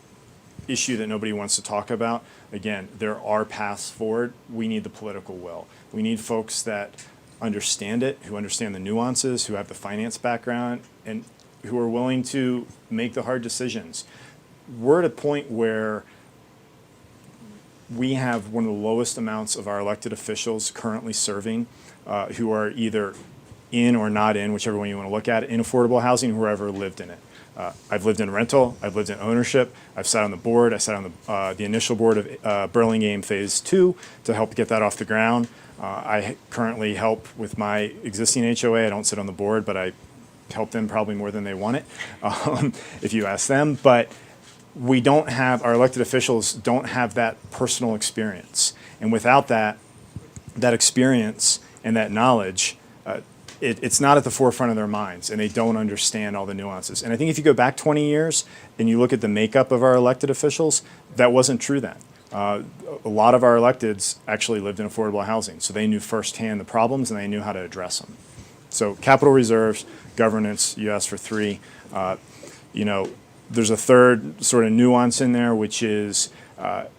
C: issue that nobody wants to talk about. Again, there are paths forward. We need the political will. We need folks that understand it, who understand the nuances, who have the finance background, and who are willing to make the hard decisions. We're at a point where we have one of the lowest amounts of our elected officials currently serving who are either in or not in, whichever one you want to look at, in affordable housing, whoever lived in it. I've lived in rental, I've lived in ownership, I've sat on the board, I sat on the initial board of Burlingame Phase 2 to help get that off the ground. I currently help with my existing HOA. I don't sit on the board, but I help them probably more than they want it, if you ask them. But we don't have, our elected officials don't have that personal experience. And without that experience and that knowledge, it's not at the forefront of their minds, and they don't understand all the nuances. And I think if you go back 20 years and you look at the makeup of our elected officials, that wasn't true then. A lot of our electeds actually lived in affordable housing, so they knew firsthand the problems and they knew how to address them. So capital reserves, governance, you asked for 3. You know, there's a third sort of nuance in there, which is, and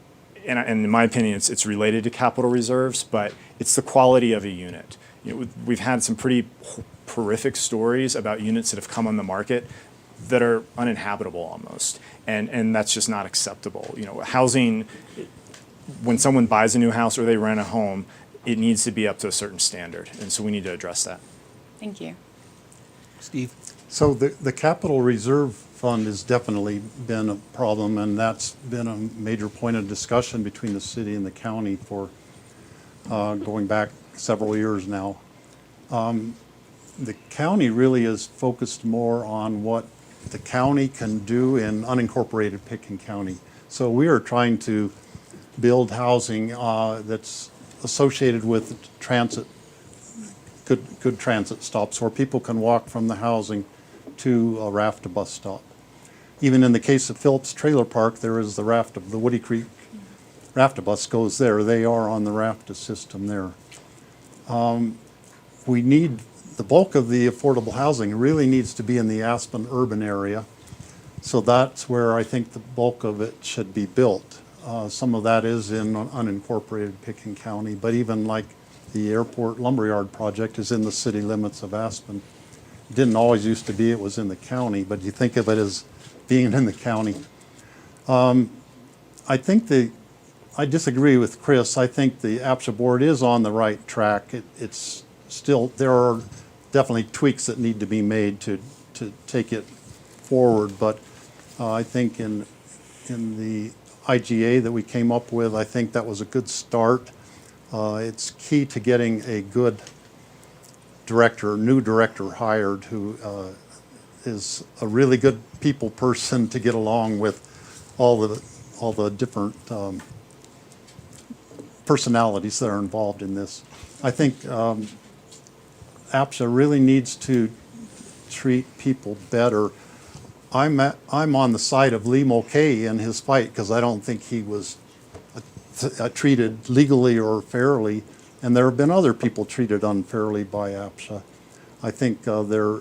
C: in my opinion, it's related to capital reserves, but it's the quality of a unit. You know, we've had some pretty horrific stories about units that have come on the market that are uninhabitable almost, and that's just not acceptable. You know, housing, when someone buys a new house or they rent a home, it needs to be up to a certain standard, and so we need to address that.
B: Thank you.
A: Steve?
D: So the capital reserve fund has definitely been a problem, and that's been a major point of discussion between the city and the county for going back several years now. The county really is focused more on what the county can do in unincorporated Pitkin County. So we are trying to build housing that's associated with transit, good transit stops where people can walk from the housing to a RAFTA bus stop. Even in the case of Phillips Trailer Park, there is the RAFTA, the Woody Creek RAFTA bus goes there. They are on the RAFTA system there. We need, the bulk of the affordable housing really needs to be in the Aspen urban area. So that's where I think the bulk of it should be built. Some of that is in unincorporated Pitkin County, but even like the airport lumberyard project is in the city limits of Aspen. It didn't always used to be, it was in the county, but you think of it as being in the county. I disagree with Chris. I think the APSA board is on the right track. It's still, there are definitely tweaks that need to be made to take it forward, but I think in the IGA that we came up with, I think that was a good start. It's key to getting a good director, new director hired who is a really good people person to get along with all the different personalities that are involved in this. I think APSA really needs to treat people better. I'm on the side of Lee Mulcahy in his fight because I don't think he was treated legally or fairly, and there have been other people treated unfairly by APSA. I think their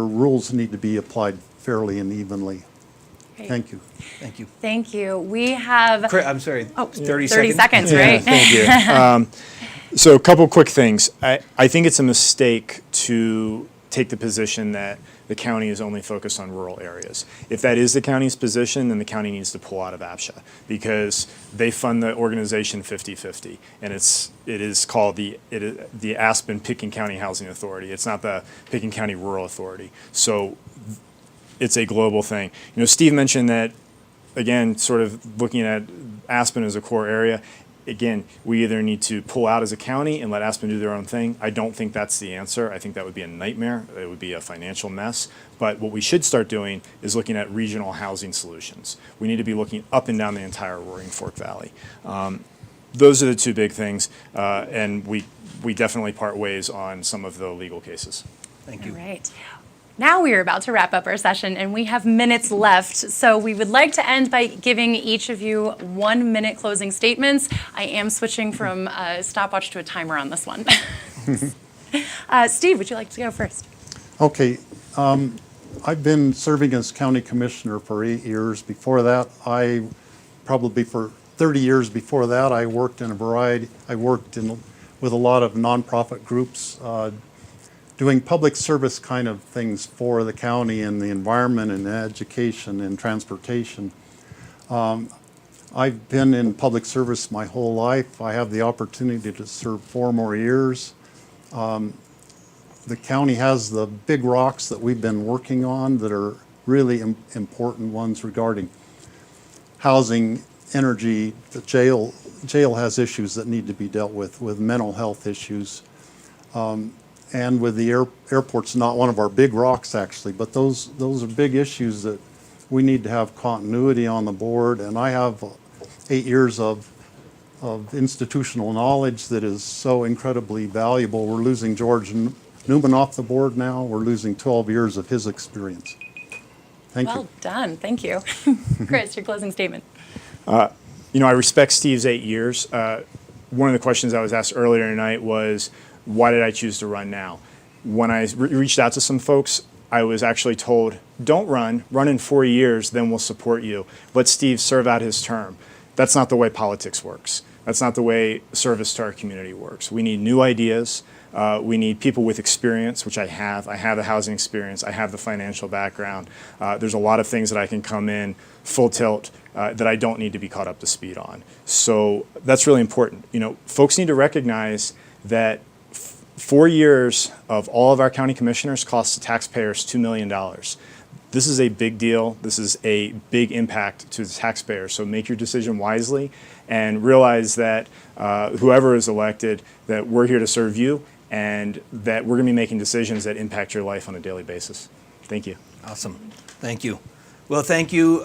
D: rules need to be applied fairly and evenly.
B: Great.
D: Thank you.
A: Thank you.
B: Thank you. We have
A: I'm sorry, 30
B: 30
A: seconds?
B: seconds,
C: Yeah,
B: right?
C: thank you. So a couple quick things. I think it's a mistake to take the position that the county is only focused on rural areas. If that is the county's position, then the county needs to pull out of APSA because they fund the organization 50-50, and it is called the Aspen Pitkin County Housing Authority. It's not the Pitkin County Rural Authority. So it's a global thing. You know, Steve mentioned that, again, sort of looking at Aspen as a core area. Again, we either need to pull out as a county and let Aspen do their own thing. I don't think that's the answer. I think that would be a nightmare. It would be a financial mess. But what we should start doing is looking at regional housing solutions. We need to be looking up and down the entire Roaring Fork Valley. Those are the two big things, and we definitely part ways on some of the legal cases.
A: Thank you.
B: All right. Now we are about to wrap up our session, and we have minutes left. So we would like to end by giving each of you 1 minute closing statements. I am switching from a stopwatch to a timer on this one. Steve, would you like to go first?
D: Okay. I've been serving as county commissioner for 8 years. Before that, probably for 30 years before that, I worked in a variety. I worked with a lot of nonprofit groups, doing public service kind of things for the county and the environment and education and transportation. I've been in public service my whole life. I have the opportunity to serve 4 more years. The county has the big rocks that we've been working on that are really important ones regarding housing, energy. The jail has issues that need to be dealt with mental health issues. And with the airport's not one of our big rocks actually, but those are big issues that we need to have continuity on the board. And I have 8 years of institutional knowledge that is so incredibly valuable. We're losing George Newman off the board now. We're losing 12 years of his experience. Thank you.
B: Well done. Thank you. Chris, your closing statement.
C: You know, I respect Steve's 8 years. One of the questions I was asked earlier tonight was, why did I choose to run now? When I reached out to some folks, I was actually told, don't run in 4 years, then we'll support you. Let Steve serve out his term. That's not the way politics works. That's not the way service to our community works. We need new ideas. We need people with experience, which I have. I have the housing experience. I have the financial background. There's a lot of things that I can come in full tilt that I don't need to be caught up to speed on. So that's really important. You know, folks need to recognize that 4 years of all of our county commissioners costs the taxpayers $2 million. This is a big deal. This is a big impact to the taxpayers. So make your decision wisely and realize that whoever is elected, that we're here to serve you and that we're going to be making decisions that impact your life on a daily basis. Thank you.
A: Awesome. Thank you. Well, thank you,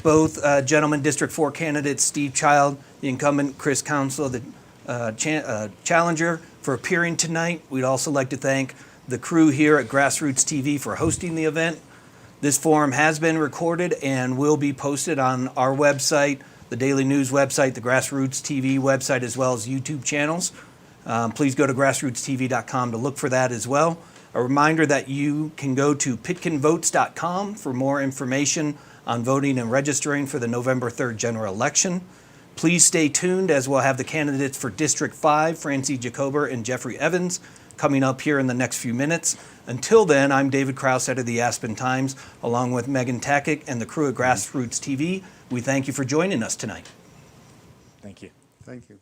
A: both gentlemen, District 4 candidates, Steve Child, the incumbent, Chris Council, the challenger, for appearing tonight. We'd also like to thank the crew here at GrassRoots TV for hosting the event. This forum has been recorded and will be posted on our website, the Daily News website, the GrassRoots TV website, as well as YouTube channels. Please go to grassrootstv.com to look for that as well. A reminder that you can go to pitkinvotes.com for more information on voting and registering for the November 3rd general election. Please stay tuned as we'll have the candidates for District 5, Francie Jacober and Jeffrey Evans, coming up here in the next few minutes. Until then, I'm David Krause, editor of the Aspen Times, along with Megan Tackett and the crew at GrassRoots TV. We thank you for joining us tonight.
C: Thank you.
D: Thank you.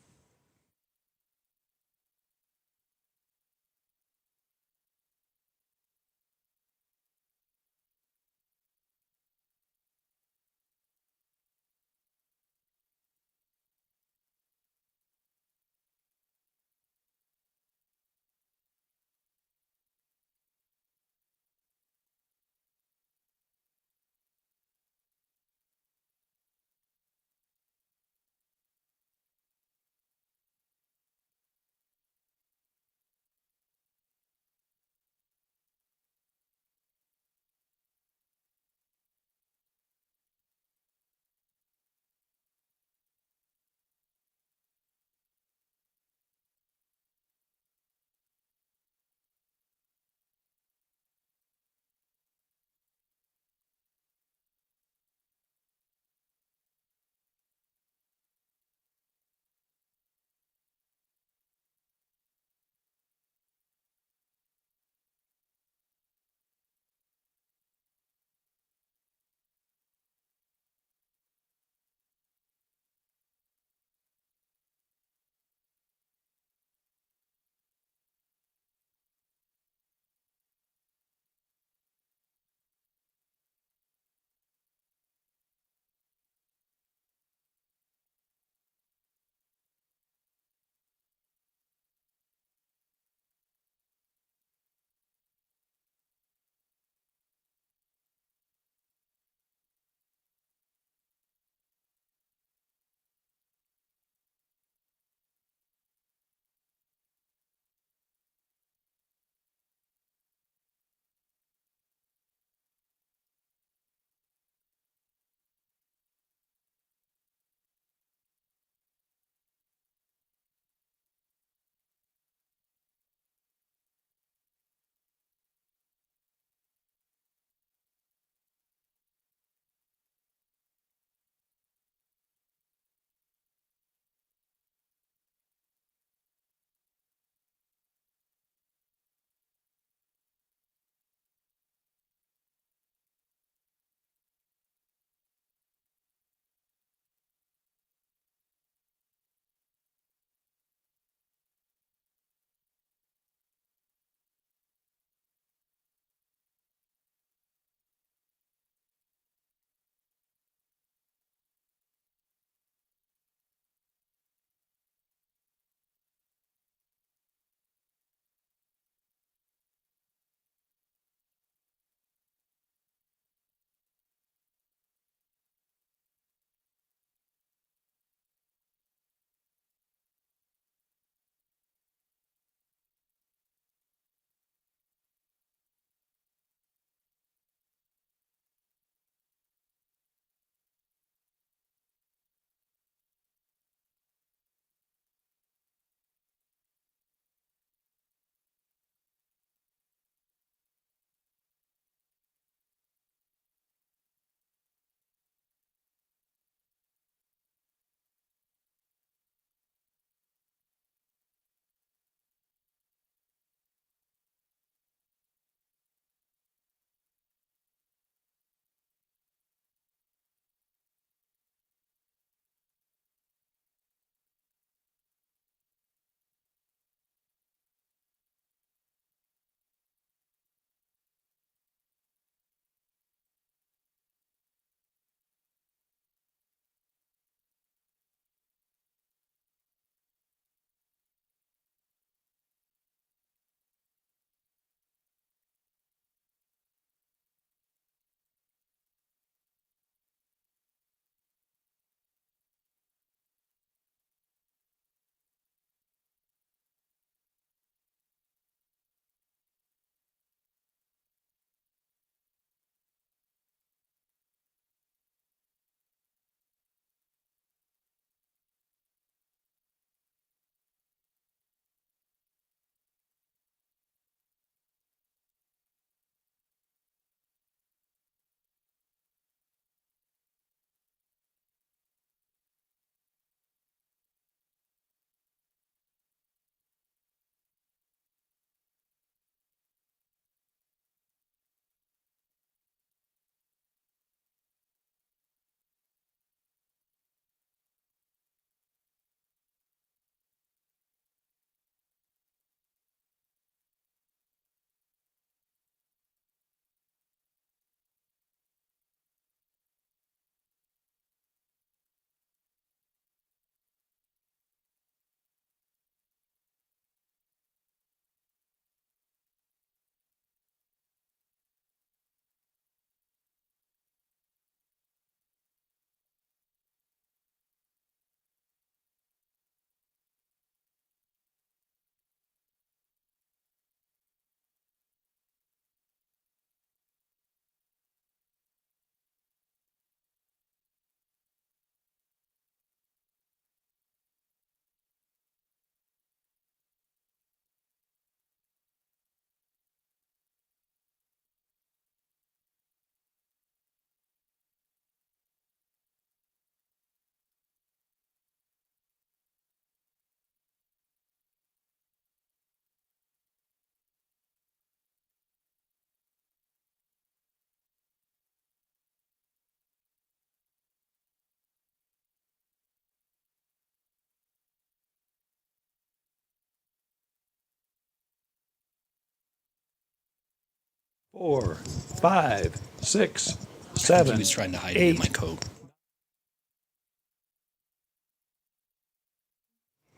E: 4, 5, 6, 7,
A: He was trying to hide it
E: 8.
A: in my coat.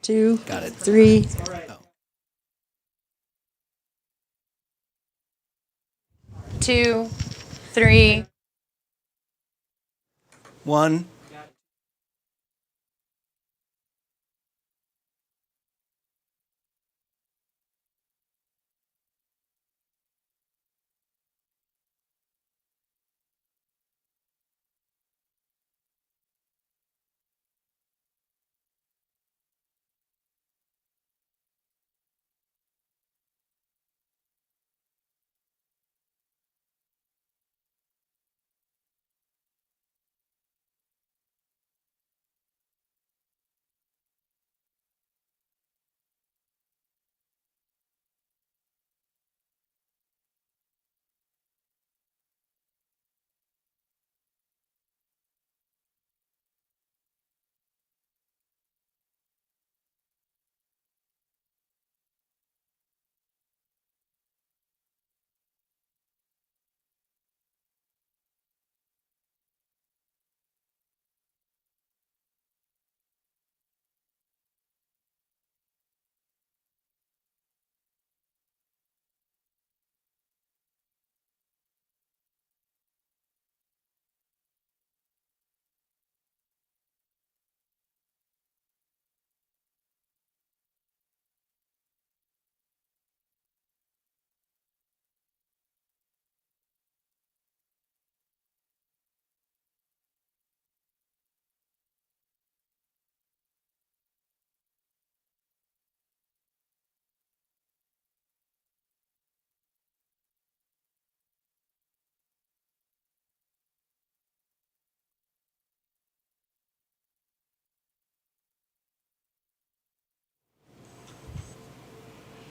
F: 2,
A: Got it.
F: 3,
B: 2, 3.
A: 1.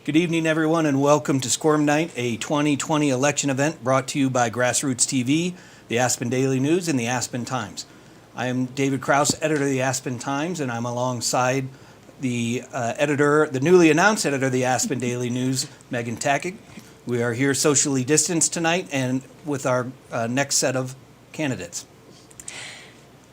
A: Good evening, everyone, and welcome to Squirm Night, a 2020 election event brought to you by GrassRoots TV, the Aspen Daily News, and the Aspen Times. I am David Krause, editor of the Aspen Times, and I'm alongside the newly announced editor of the Aspen Daily News, Megan Tackett. We are here socially distanced tonight and with our next set of candidates.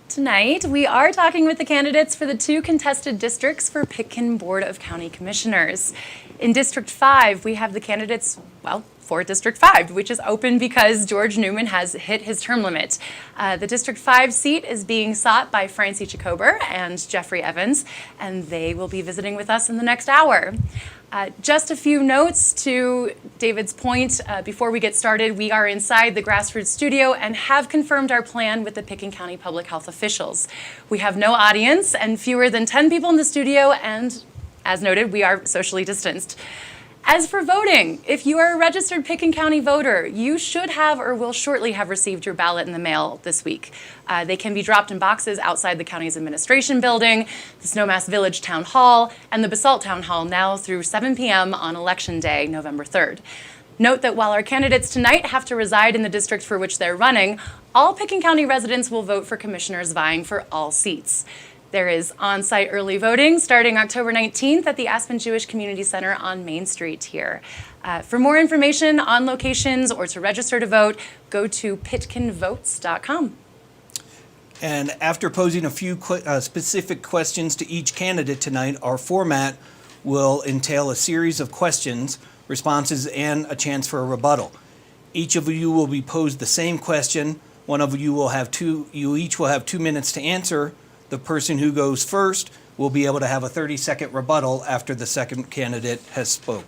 B: Tonight, we are talking with the candidates for the 2 contested districts for Pitkin Board of County Commissioners. In District 5, we have the candidates, well, for District 5, which is open because George Newman has hit his term limit. The District 5 seat is being sought by Francie and Jeffrey Evans, and they will be visiting with us in the next hour. Just a few notes to David's point. Before we get started, we are inside the GrassRoots studio and have confirmed our plan with the Pitkin County Public Health officials. We have no audience and fewer than 10 people in the studio, and as noted, we are socially distanced. As for voting, if you are a registered Pitkin County voter, you should have or will shortly have received your ballot in the mail this week. They can be dropped in boxes outside the county's administration building, the Snowmass Village Town Hall, and the Basalt Town Hall now through 7 p.m. on Election Day, November 3rd. Note that while our candidates tonight have to reside in the district for which they're running, all Pitkin County residents will vote for commissioners vying for all seats. There is on-site early voting starting October 19th at the Aspen Jewish Community Center on Main Street here. For more information on locations or to register to vote, go to pitkinvotes.com.
A: And after posing a few specific questions to each candidate tonight, our format will entail a series of questions, responses, and a chance for a rebuttal. Each of you will be posed the same question. One of you will have you each will have 2 minutes to answer. The person who goes first will be able to have a 30-second rebuttal after the second candidate has spoke.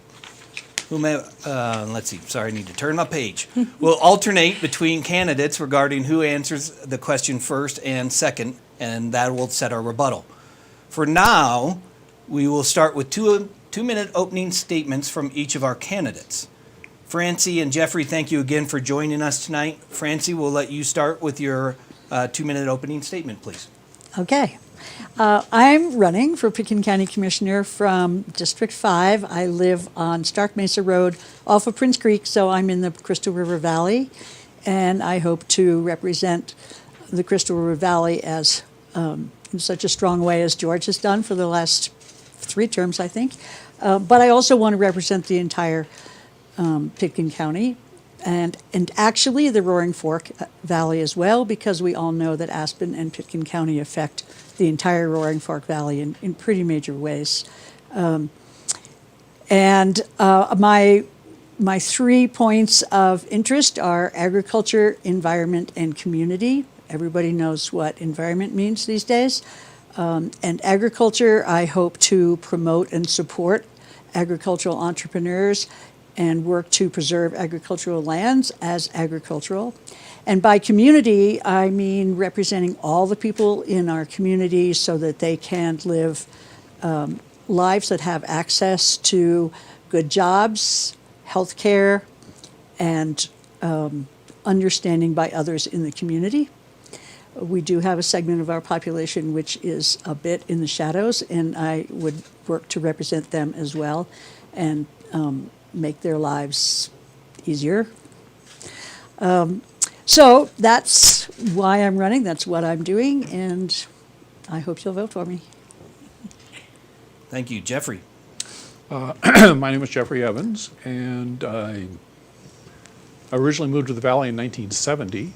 A: Let's see, sorry, I need to turn my page. We'll alternate between candidates regarding who answers the question first and second, and that will set our rebuttal. For now, we will start with two-minute opening statements from each of our candidates. Francie and Jeffrey, thank you again for joining us tonight. Francie, we'll let you start with your 2-minute opening statement, please.
F: Okay. I'm running for Pitkin County Commissioner from District 5. I live on Stark Mesa Road off of Prince Creek, so I'm in the Crystal River Valley, and I hope to represent the Crystal River Valley as in such a strong way as George has done for the last 3 terms, I think. But I also want to represent the entire Pitkin County and actually the Roaring Fork Valley as well, because we all know that Aspen and Pitkin County affect the entire Roaring Fork Valley in pretty major ways. My 3 points of interest are agriculture, environment, and community. Everybody knows what environment means these days. And agriculture, I hope to promote and support agricultural entrepreneurs and work to preserve agricultural lands as agricultural. And by community, I mean representing all the people in our community so that they can live lives that have access to good jobs, health care, and understanding by others in the community. We do have a segment of our population which is a bit in the shadows, and I would work to represent them as well and make their lives easier. So that's why I'm running, that's what I'm doing, and I hope you'll vote for me.
A: Thank you. Jeffrey.
E: My name is Jeffrey Evans, and I originally moved to the Valley in 1970.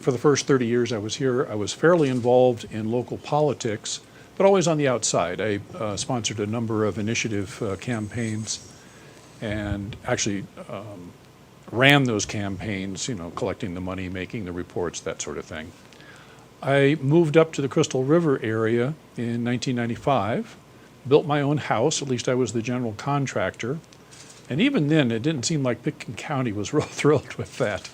E: For the first 30 years I was here, I was fairly involved in local politics, but always on the outside. I sponsored a number of initiative campaigns and actually ran those campaigns, you know, collecting the money, making the reports, that sort of thing. I moved up to the Crystal River area in 1995, built my own house, at least I was the general contractor, and even then it didn't seem like Pitkin County was real thrilled with that.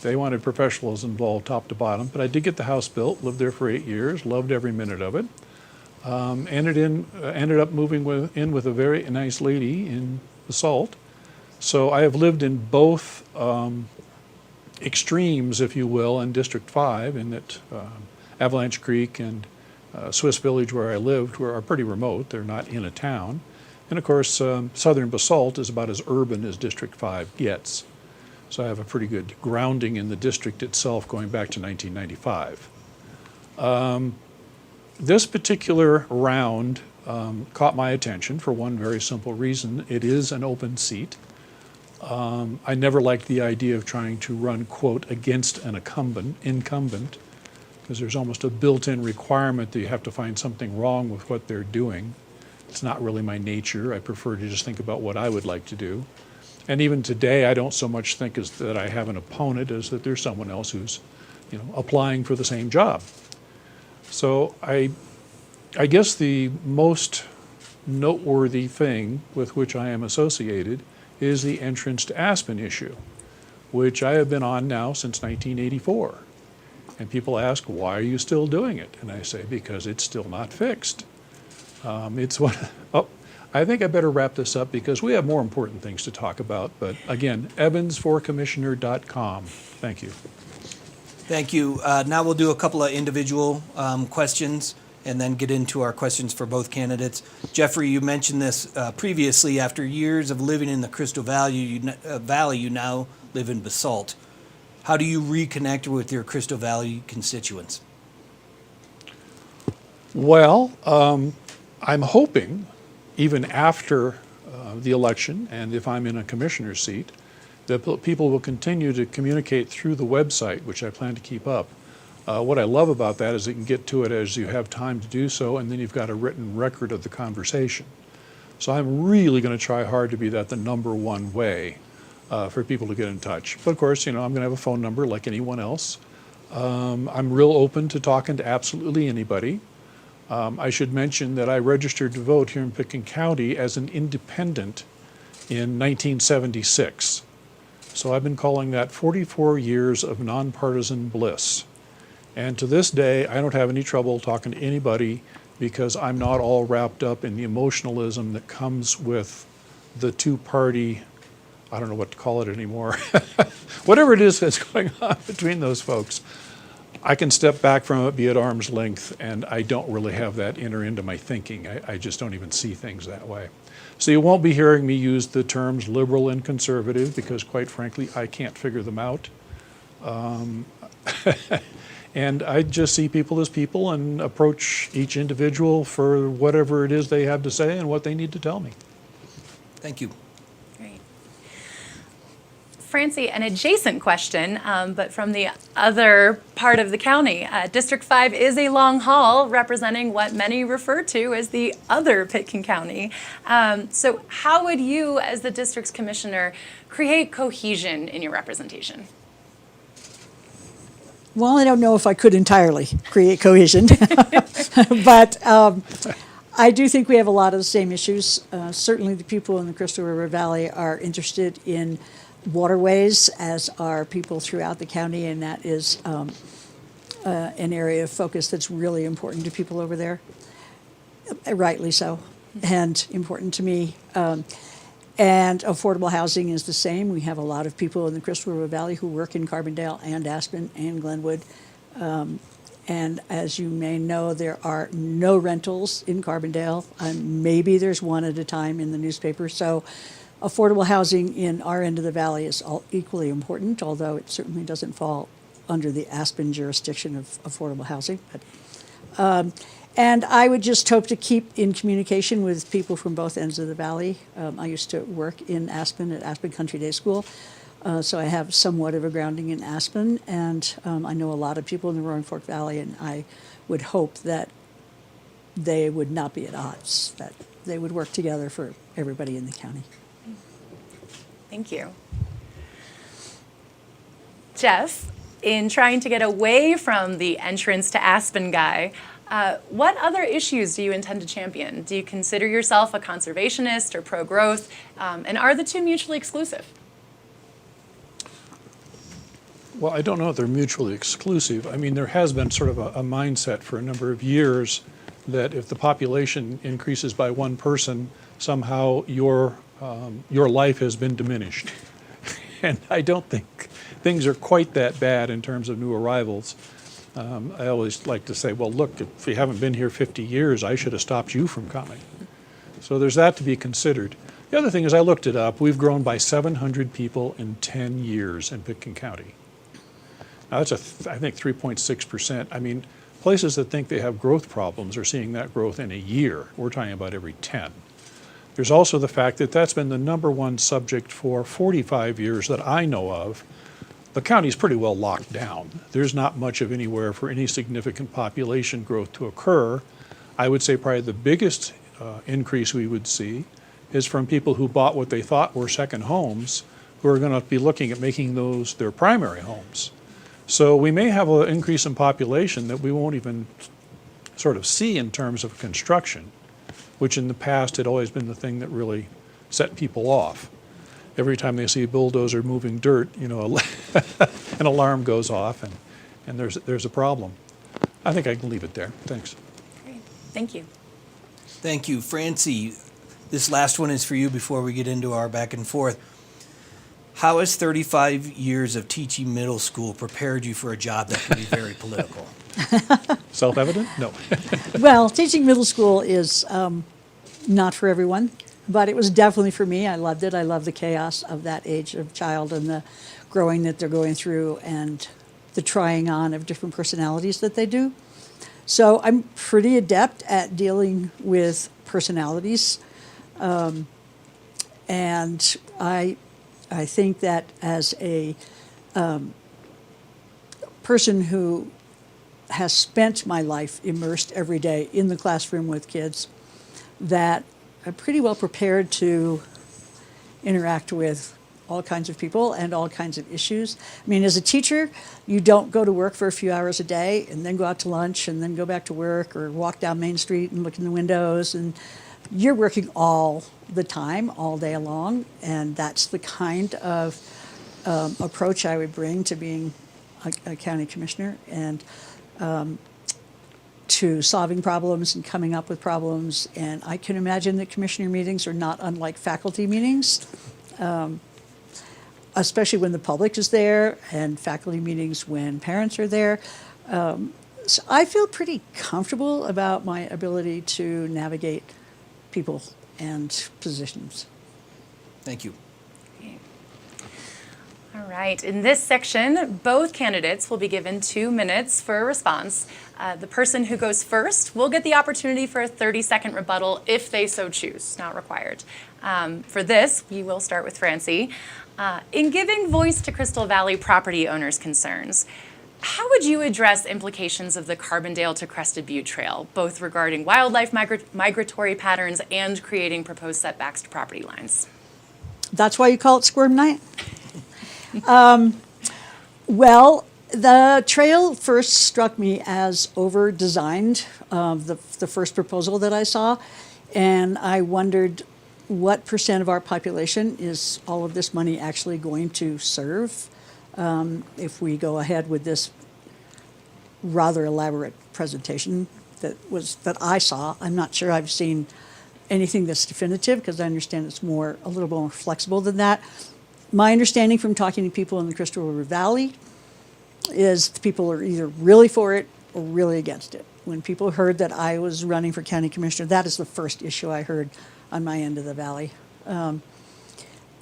E: They wanted professionals involved top to bottom, but I did get the house built, lived there for 8 years, loved every minute of it. Ended up moving in with a very nice lady in Basalt. So I have lived in both extremes, if you will, in District 5, in that Avalanche Creek and Swiss Village where I lived are pretty remote. They're not in a town. And of course, southern Basalt is about as urban as District 5 gets. So I have a pretty good grounding in the district itself going back to 1995. This particular round caught my attention for one very simple reason. It is an open seat. I never liked the idea of trying to run, quote, against an incumbent, because there's almost a built-in requirement that you have to find something wrong with what they're doing. It's not really my nature. I prefer to just think about what I would like to do. And even today, I don't so much think as that I have an opponent as that there's someone else who's, you know, applying for the same job. So I guess the most noteworthy thing with which I am associated is the entrance to Aspen issue, which I have been on now since 1984. And people ask, why are you still doing it? And I say, because it's still not fixed. I think I better wrap this up because we have more important things to talk about. But again, evansforcommissioner.com. Thank you.
A: Thank you. Now we'll do a couple of individual questions and then get into our questions for both candidates. Jeffrey, you mentioned this previously. After years of living in the Crystal Valley, you now live in Basalt. How do you reconnect with your Crystal Valley constituents?
E: Well, I'm hoping, even after the election, and if I'm in a commissioner's seat, that people will continue to communicate through the website, which I plan to keep up. What I love about that is you can get to it as you have time to do so, and then you've got a written record of the conversation. So I'm really going to try hard to be that the #1 way for people to get in touch. But of course, you know, I'm going to have a phone number like anyone else. I'm real open to talking to absolutely anybody. I should mention that I registered to vote here in Pitkin County as an independent in 1976. So I've been calling that 44 years of nonpartisan bliss. And to this day, I don't have any trouble talking to anybody because I'm not all wrapped up in the emotionalism that comes with the two-party, I don't know what to call it anymore, whatever it is that's going on between those folks. I can step back from it, be at arm's length, and I don't really have that enter into my thinking. I just don't even see things that way. So you won't be hearing me use the terms liberal and conservative because, quite frankly, I can't figure them out. And I just see people as people and approach each individual for whatever it is they have to say and what they need to tell me.
A: Thank you.
B: Great. Francie, an adjacent question, but from the other part of the county. District 5 is a long haul representing what many refer to as the other Pitkin County. So how would you, as the district's commissioner, create cohesion in your representation?
F: Well, I don't know if I could entirely create cohesion, but I do think we have a lot of the same issues. Certainly the people in the Crystal River Valley are interested in waterways, as are people throughout the county, and that is an area of focus that's really important to people over there, rightly so, and important to me. And affordable housing is the same. We have a lot of people in the Crystal River Valley who work in Carbondale and Aspen and Glenwood. And as you may know, there are no rentals in Carbondale. Maybe there's one at a time in the newspaper. So affordable housing in our end of the valley is equally important, although it certainly doesn't fall under the Aspen jurisdiction of affordable housing. But, and I would just hope to keep in communication with people from both ends of the valley. I used to work in Aspen at Aspen Country Day School, so I have somewhat of a grounding in Aspen, and I know a lot of people in the Roaring Fork Valley, and I would hope that they would not be at odds, that they would work together for everybody in the county.
B: Thank you. Jeff, in trying to get away from the entrance to Aspen guy, what other issues do you intend to champion? Do you consider yourself a conservationist or pro-growth? And are the two mutually exclusive?
E: Well, I don't know if they're mutually exclusive. I mean, there has been sort of a mindset for a number of years that if the population increases by one person, somehow your life has been diminished. And I don't think things are quite that bad in terms of new arrivals. I always like to say, well, look, if you haven't been here 50 years, I should have stopped you from coming. So there's that to be considered. The other thing is, I looked it up. We've grown by 700 people in 10 years in Pitkin County. Now, that's I think 3.6%. I mean, places that think they have growth problems are seeing that growth in a year. We're talking about every 10. There's also the fact that that's been the #1 subject for 45 years that I know of. The county's pretty well locked down. There's not much of anywhere for any significant population growth to occur. I would say probably the biggest increase we would see is from people who bought what they thought were second homes, who are going to be looking at making those their primary homes. So we may have an increase in population that we won't even sort of see in terms of construction, which in the past had always been the thing that really set people off. Every time they see a bulldozer moving dirt, you know, an alarm goes off, and there's a problem. I think I can leave it there. Thanks.
B: Great. Thank you.
A: Thank you. Francie, this last one is for you before we get into our back and forth. How has 35 years of teaching middle school prepared you for a job that can be very political?
E: Self-evident? No.
F: Well, teaching middle school is not for everyone, but it was definitely for me. I loved it. I love the chaos of that age of child and the growing that they're going through and the trying on of different personalities that they do. So I'm pretty adept at dealing with personalities. And I think that as a person who has spent my life immersed every day in the classroom with kids, that I'm pretty well prepared to interact with all kinds of people and all kinds of issues. I mean, as a teacher, you don't go to work for a few hours a day and then go out to lunch and then go back to work or walk down Main Street and look in the windows, and you're working all the time, all day long, and that's the kind of approach I would bring to being a county commissioner, and to solving problems and coming up with problems. And I can imagine that commissioner meetings are not unlike faculty meetings, especially when the public is there, and faculty meetings when parents are there. So I feel pretty comfortable about my ability to navigate people and positions.
A: Thank you.
B: All right, in this section, both candidates will be given 2 minutes for a response. The person who goes first will get the opportunity for a 30-second rebuttal if they so choose, not required. For this, we will start with Francie. In giving voice to Crystal Valley property owners' concerns, how would you address implications of the Carbondale to Crested Butte Trail, both regarding wildlife migratory patterns and creating proposed setbacks to property lines?
F: That's why you call it Squirm Night? Well, the trail first struck me as over-designed, the first proposal that I saw, and I wondered what percent of our population is all of this money actually going to serve if we go ahead with this rather elaborate presentation that I saw. I'm not sure I've seen anything that's definitive, because I understand it's a little more flexible than that. My understanding from talking to people in the Crystal River Valley is people are either really for it or really against it. When people heard that I was running for county commissioner, that is the first issue I heard on my end of the valley.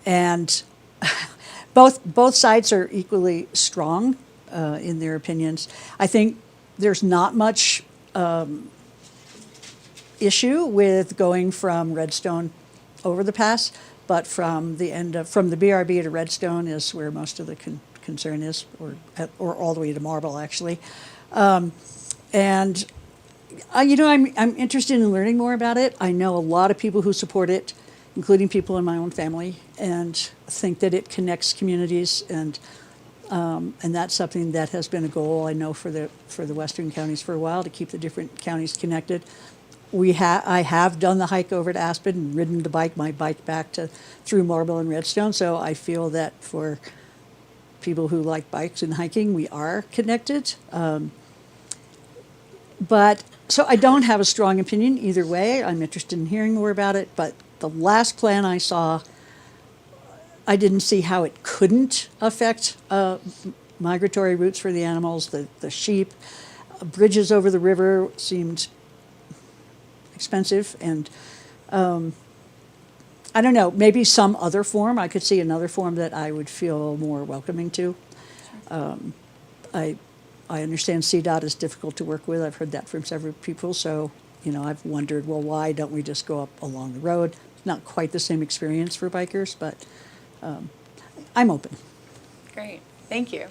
F: And both sides are equally strong in their opinions. I think there's not much issue with going from Redstone over the pass, but from the BRB to Redstone is where most of the concern is, or all the way to Marble, actually. I'm interested in learning more about it. I know a lot of people who support it, including people in my own family, and think that it connects communities, and that's something that has been a goal, I know, for the western counties for a while, to keep the different counties connected. I have done the hike over to Aspen and ridden my bike back through Marble and Redstone, so I feel that for people who like bikes and hiking, we are connected. So I don't have a strong opinion either way. I'm interested in hearing more about it, but the last plan I saw, I didn't see how it couldn't affect migratory routes for the animals, the sheep. Bridges over the river seemed expensive, and I don't know, maybe some other form. I could see another form that I would feel more welcoming to. I understand CDOT is difficult to work with. I've heard that from several people, so I've wondered, well, why don't we just go up along the road? Not quite the same experience for bikers, but I'm open.
B: Great, thank you.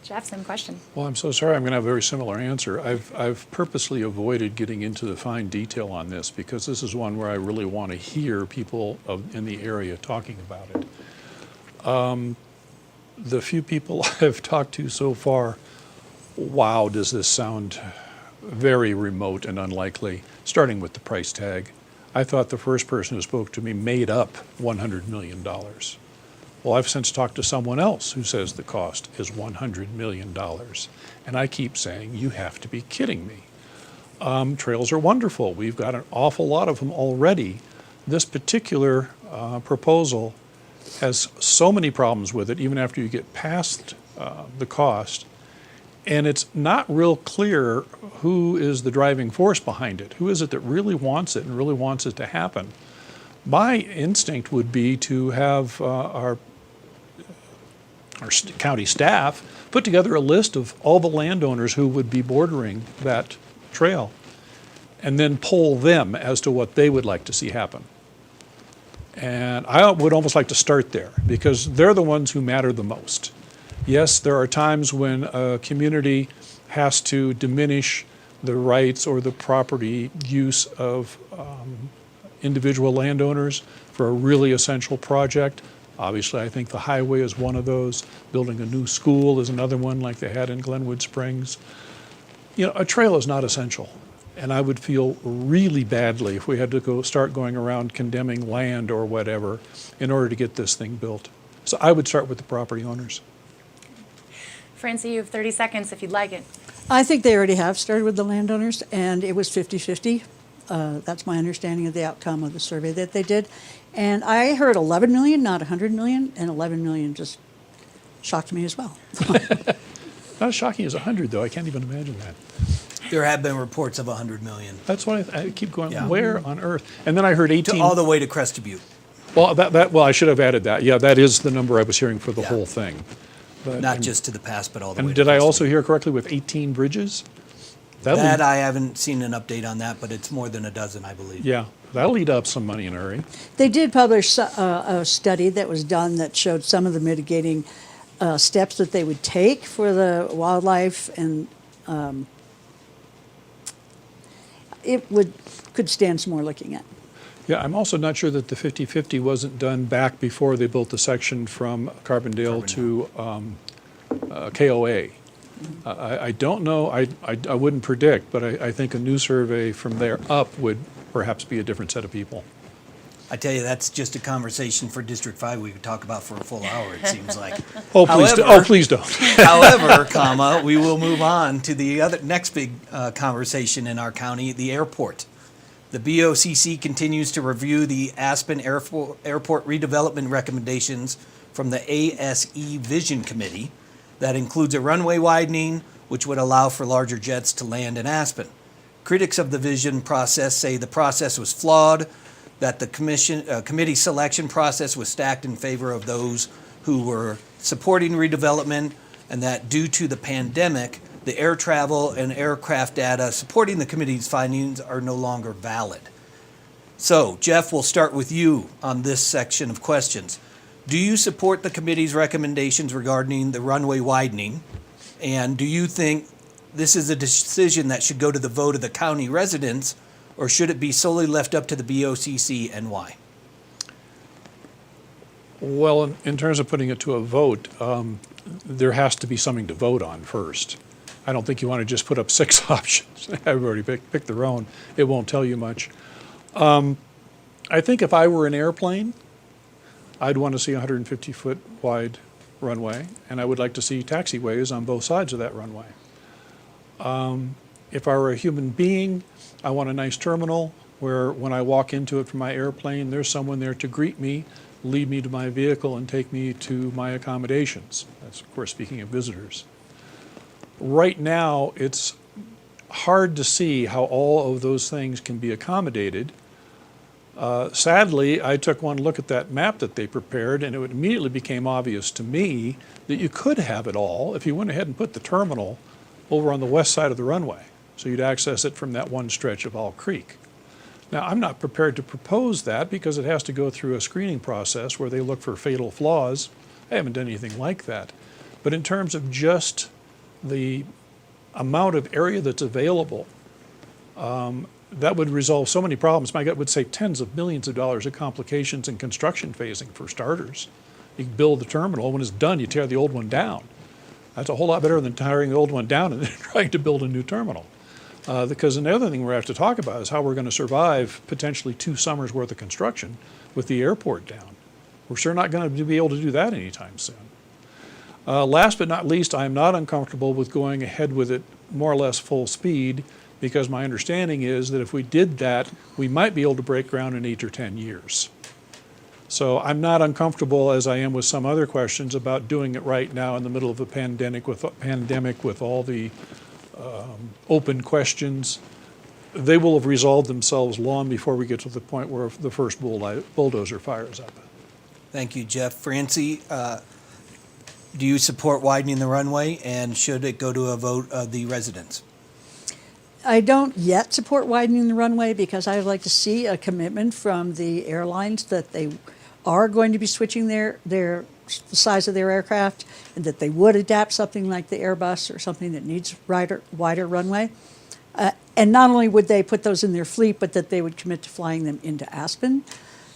B: Jeff, same question.
E: Well, I'm so sorry. I'm going to have a very similar answer. I've purposely avoided getting into the fine detail on this, because this is one where I really want to hear people in the area talking about it. The few people I've talked to so far, wow, does this sound very remote and unlikely, starting with the price tag. I thought the first person who spoke to me made up $100 million. Well, I've since talked to someone else who says the cost is $100 million. And I keep saying, you have to be kidding me. Trails are wonderful. We've got an awful lot of them already. This particular proposal has so many problems with it, even after you get past the cost. And it's not real clear who is the driving force behind it. Who is it that really wants it and really wants it to happen? My instinct would be to have our county staff put together a list of all the landowners who would be bordering that trail, and then poll them as to what they would like to see happen. And I would almost like to start there, because they're the ones who matter the most. Yes, there are times when a community has to diminish the rights or the property use of individual landowners for a really essential project. Obviously, I think the highway is one of those. Building a new school is another one, like they had in Glenwood Springs. A trail is not essential. And I would feel really badly if we had to start going around condemning land or whatever in order to get this thing built. So I would start with the property owners.
B: Francie, you have 30 seconds if you'd like it.
F: I think they already have started with the landowners, and it was 50-50. That's my understanding of the outcome of the survey that they did. And I heard 11 million, not 100 million, and 11 million just shocked me as well.
E: Not as shocking as 100, though. I can't even imagine that.
A: There have been reports of 100 million.
E: That's why I keep going,
A: Yeah.
E: where on earth? And then I heard 18.
A: All the way to Crested Butte.
E: Well, well, I should have added that. Yeah, that is the number I was hearing for the
A: Yeah.
E: whole thing. But,
A: Not just to the past, but all the way
E: and
A: to
E: did I
A: Crystal.
E: also hear correctly with 18 bridges?
A: That I haven't seen an update on that, but it's more than a dozen, I believe.
E: Yeah, that'll eat up some money in a hurry.
F: They did publish a study that was done that showed some of the mitigating steps that they would take for the wildlife, and could stand some more looking at.
E: Yeah, I'm also not sure that the 50/50 wasn't done back before they built the section from Carbondale to KOA. I don't know, I wouldn't predict, but I think a new survey from there up would perhaps be a different set of people.
A: I tell you, that's just a conversation for District 5 we could talk about for a full hour, it seems like.
E: Oh, please,
A: However-
E: please don't.
A: However, comma, we will move on to the other next big conversation in our county, the airport. The BOCC continues to review the Aspen Airport redevelopment recommendations from the ASE Vision Committee. That includes a runway widening, which would allow for larger jets to land in Aspen. Critics of the vision process say the process was flawed, that the committee selection process was stacked in favor of those who were supporting redevelopment, and that due to the pandemic, the air travel and aircraft data supporting the committee's findings are no longer valid. So, Jeff, we'll start with you on this section of questions. Do you support the committee's recommendations regarding the runway widening? And do you think this is a decision that should go to the vote of the county residents, or should it be solely left up to the BOCC, and why?
E: Well, in terms of putting it to a vote, there has to be something to vote on first. I don't think you want to just put up 6 options. Everybody pick their own. It won't tell you much. I think if I were an airplane, I'd want to see a 150-foot wide runway, and I would like to see taxiways on both sides of that runway. If I were a human being, I want a nice terminal where when I walk into it from my airplane, there's someone there to greet me, lead me to my vehicle, and take me to my accommodations. That's, of course, speaking of visitors. Right now, it's hard to see how all of those things can be accommodated. Sadly, I took one look at that map that they prepared, and it immediately became obvious to me that you could have it all if you went ahead and put the terminal over on the west side of the runway, so you'd access it from that one stretch of All Creek. Now, I'm not prepared to propose that because it has to go through a screening process where they look for fatal flaws. I haven't done anything like that. But in terms of just the amount of area that's available, that would resolve so many problems. My gut would save tens of millions of dollars of complications and construction phasing for starters. You can build the terminal. When it's done, you tear the old one down. That's a whole lot better than tearing the old one down and then trying to build a new terminal. Because another thing we have to talk about is how we're going to survive potentially 2 summers worth of construction with the airport down. We're sure not going to be able to do that anytime soon. Last but not least, I'm not uncomfortable with going ahead with it more or less full speed, because my understanding is that if we did that, we might be able to break ground in 8 or 10 years. So I'm not uncomfortable, as I am with some other questions, about doing it right now in the middle of a pandemic with all the open questions. They will have resolved themselves long before we get to the point where the first bulldozer fires up.
A: Thank you, Jeff. Francie, do you support widening the runway, and should it go to a vote of the residents?
F: I don't yet support widening the runway because I would like to see a commitment from the airlines that they are going to be switching the size of their aircraft, and that they would adapt something like the Airbus or something that needs wider runway. And not only would they put those in their fleet, but that they would commit to flying them into Aspen.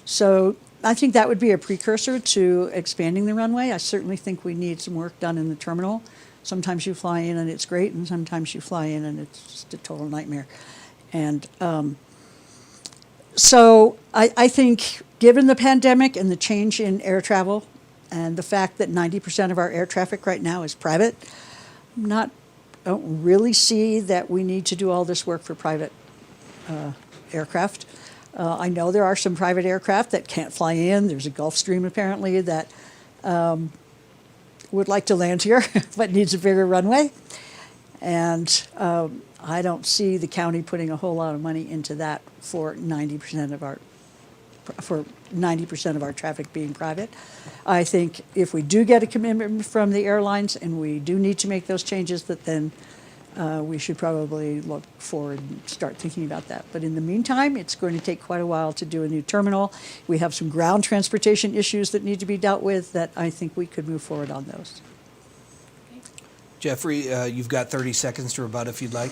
F: So I think that would be a precursor to expanding the runway. I certainly think we need some work done in the terminal. Sometimes you fly in and it's great, and sometimes you fly in and it's just a total nightmare. And so I think given the pandemic and the change in air travel and the fact that 90% of our air traffic right now is private, I don't really see that we need to do all this work for private aircraft. I know there are some private aircraft that can't fly in. There's a Gulfstream apparently that would like to land here but needs a bigger runway. And I don't see the county putting a whole lot of money into that for 90% of our for 90% of our traffic being private. I think if we do get a commitment from the airlines and we do need to make those changes, that then we should probably look forward and start thinking about that. But in the meantime, it's going to take quite a while to do a new terminal. We have some ground transportation issues that need to be dealt with that I think we could move forward on those.
A: Jeffrey, you've got 30 seconds to rebut if you'd like.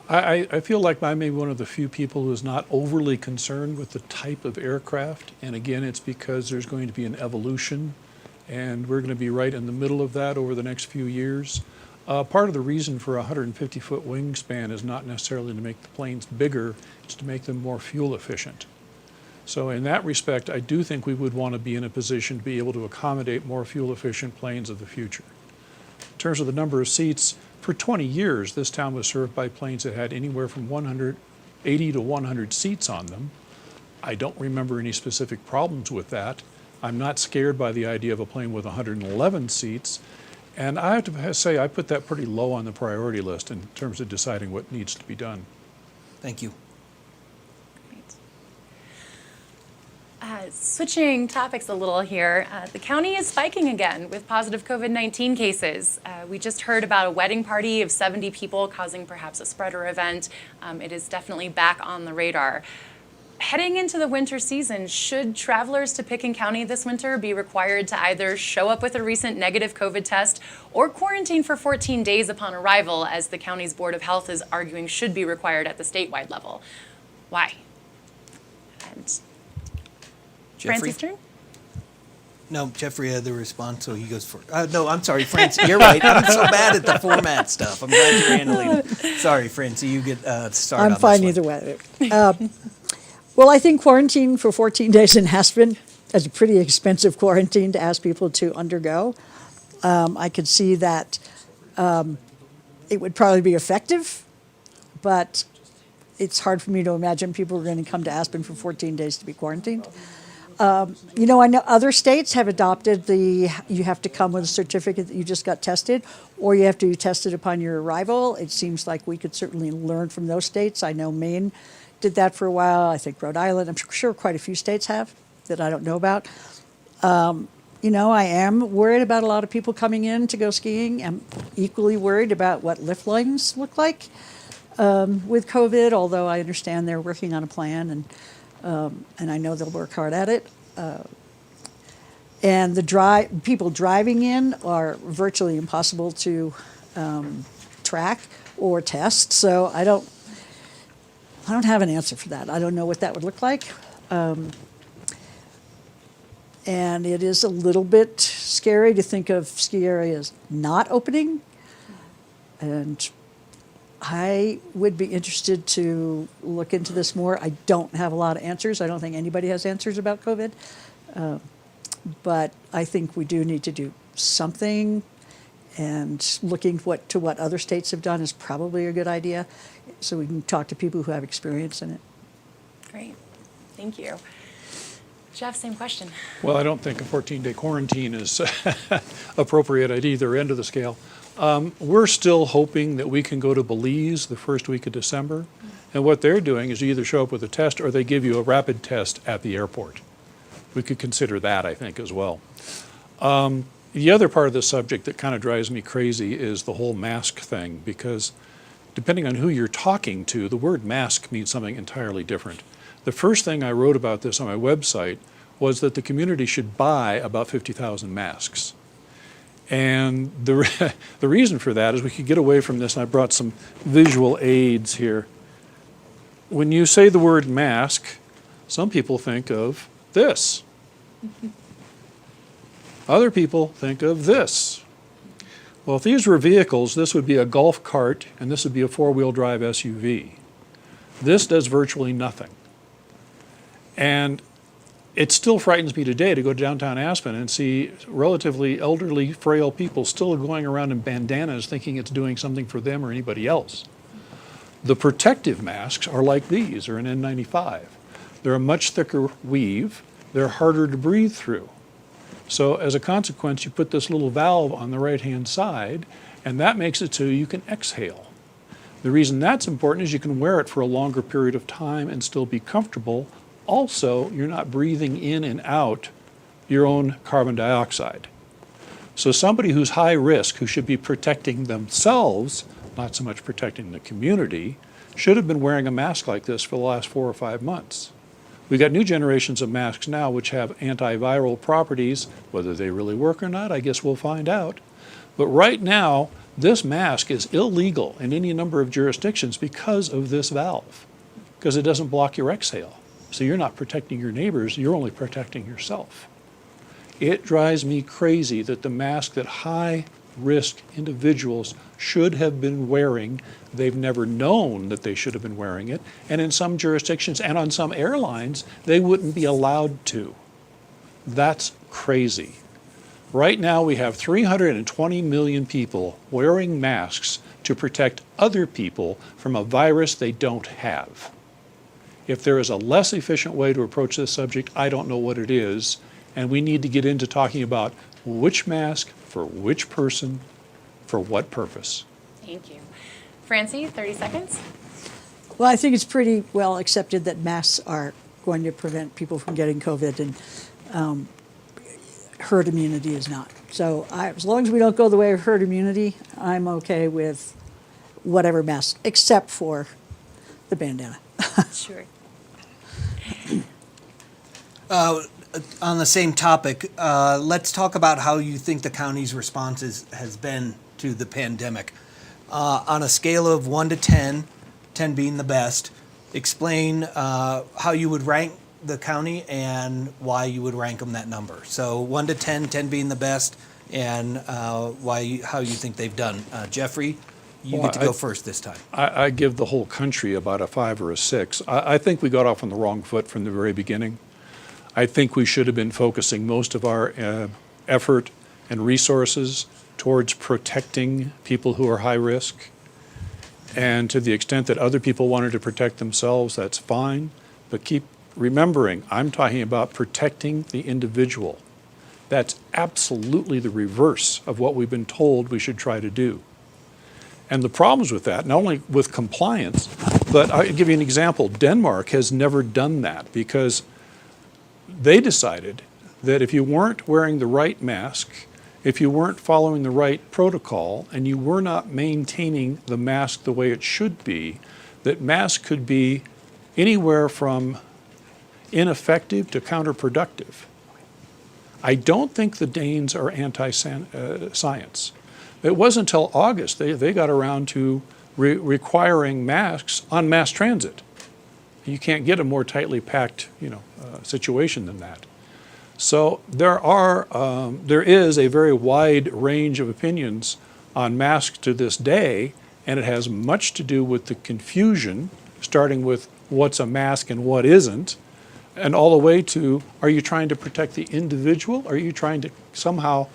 E: I feel like I may be one of the few people who is not overly concerned with the type of aircraft. And again, it's because there's going to be an evolution, and we're going to be right in the middle of that over the next few years. Part of the reason for a 150-foot wingspan is not necessarily to make the planes bigger, it's to make them more fuel efficient. So in that respect, I do think we would want to be in a position to be able to accommodate more fuel efficient planes of the future. In terms of the number of seats, for 20 years, this town was served by planes that had anywhere from 180 to 100 seats on them. I don't remember any specific problems with that. I'm not scared by the idea of a plane with 111 seats. And I have to say, I put that pretty low on the priority list in terms of deciding what needs to be done.
A: Thank you.
B: Switching topics a little here, the county is spiking again with positive COVID-19 cases. We just heard about a wedding party of 70 people causing perhaps a spreader event. It is definitely back on the radar. Heading into the winter season, should travelers to Pitkin County this winter be required to either show up with a recent negative COVID test or quarantine for 14 days upon arrival, as the county's Board of Health is arguing should be required at the statewide level? Why? And
A: Jeffrey?
B: Francie's turn?
A: No, Jeffrey had the response, so he goes for. No, I'm sorry, Francie. You're right. I'm so bad at the format stuff. I'm glad you're handling it. Sorry, Francie. You get started.
F: I'm
A: on
F: fine
A: this
F: either way. Well, I think quarantine for 14 days in Aspen is a pretty expensive quarantine to ask people to undergo. I could see that it would probably be effective, but it's hard for me to imagine people are going to come to Aspen for 14 days to be quarantined. You know, I know other states have adopted you have to come with a certificate that you just got tested, or you have to be tested upon your arrival. It seems like we could certainly learn from those states. I know Maine did that for a while. I think Rhode Island, I'm sure quite a few states have that I don't know about. You know, I am worried about a lot of people coming in to go skiing. I'm equally worried about what lift lines look like with COVID, although I understand they're working on a plan, and I know they'll work hard at it. And the people driving in are virtually impossible to track or test, so I don't have an answer for that. I don't know what that would look like. And it is a little bit scary to think of ski areas not opening. And I would be interested to look into this more. I don't have a lot of answers. I don't think anybody has answers about COVID. But I think we do need to do something. And looking to what other states have done is probably a good idea, so we can talk to people who have experience in it.
B: Great, thank you. Jeff, same question.
E: Well, I don't think a 14-day quarantine is appropriate at either end of the scale. We're still hoping that we can go to Belize the first week of December. And what they're doing is you either show up with a test or they give you a rapid test at the airport. We could consider that, I think, as well. The other part of the subject that kind of drives me crazy is the whole mask thing, because depending on who you're talking to, the word mask means something entirely different. The first thing I wrote about this on my website was that the community should buy about 50,000 masks. And the reason for that is we could get away from this, and I brought some visual aids here. When you say the word mask, some people think of this. Other people think of this. Well, if these were vehicles, this would be a golf cart and this would be a four-wheel drive SUV. This does virtually nothing. And it still frightens me today to go to downtown Aspen and see relatively elderly, frail people still going around in bandanas thinking it's doing something for them or anybody else. The protective masks are like these, or an N95. They're a much thicker weave. They're harder to breathe through. So as a consequence, you put this little valve on the right-hand side, and that makes it so you can exhale. The reason that's important is you can wear it for a longer period of time and still be comfortable, Also, you're not breathing in and out your own carbon dioxide. So somebody who's high risk, who should be protecting themselves, not so much protecting the community, should have been wearing a mask like this for the last 4 or 5 months. We've got new generations of masks now which have antiviral properties. Whether they really work or not, I guess we'll find out. But right now, this mask is illegal in any number of jurisdictions because of this valve, because it doesn't block your exhale. So you're not protecting your neighbors, you're only protecting yourself. It drives me crazy that the mask that high-risk individuals should have been wearing, they've never known that they should have been wearing it, and in some jurisdictions and on some airlines, they wouldn't be allowed to. That's crazy. Right now, we have 320 million people wearing masks to protect other people from a virus they don't have. If there is a less efficient way to approach this subject, I don't know what it is, and we need to get into talking about which mask for which person for what purpose.
B: Thank you. Francie, 30 seconds.
F: Well, I think it's pretty well accepted that masks are going to prevent people from getting COVID, and herd immunity is not. So as long as we don't go the way of herd immunity, I'm okay with whatever mask, except for the bandana.
B: Sure.
A: On the same topic, let's talk about how you think the county's response has been to the pandemic. On a scale of 1 to 10, 10 being the best, explain how you would rank the county and why you would rank them that number. So 1 to 10, 10 being the best, and how you think they've done. Jeffrey, you get to go first this time.
E: I give the whole country about a 5 or a 6. I think we got off on the wrong foot from the very beginning. I think we should have been focusing most of our effort and resources towards protecting people who are high risk. And to the extent that other people wanted to protect themselves, that's fine. But keep remembering, I'm talking about protecting the individual. That's absolutely the reverse of what we've been told we should try to do. And the problems with that, not only with compliance, but I'll give you an example. Denmark has never done that because they decided that if you weren't wearing the right mask, if you weren't following the right protocol, and you were not maintaining the mask the way it should be, that masks could be anywhere from ineffective to counterproductive. I don't think the Danes are anti-science. It wasn't until August they got around to requiring masks on mass transit. You can't get a more tightly packed, situation than that. So there is a very wide range of opinions on masks to this day, and it has much to do with the confusion, starting with what's a mask and what isn't, and all the way to, are you trying to protect the individual? Are you trying to somehow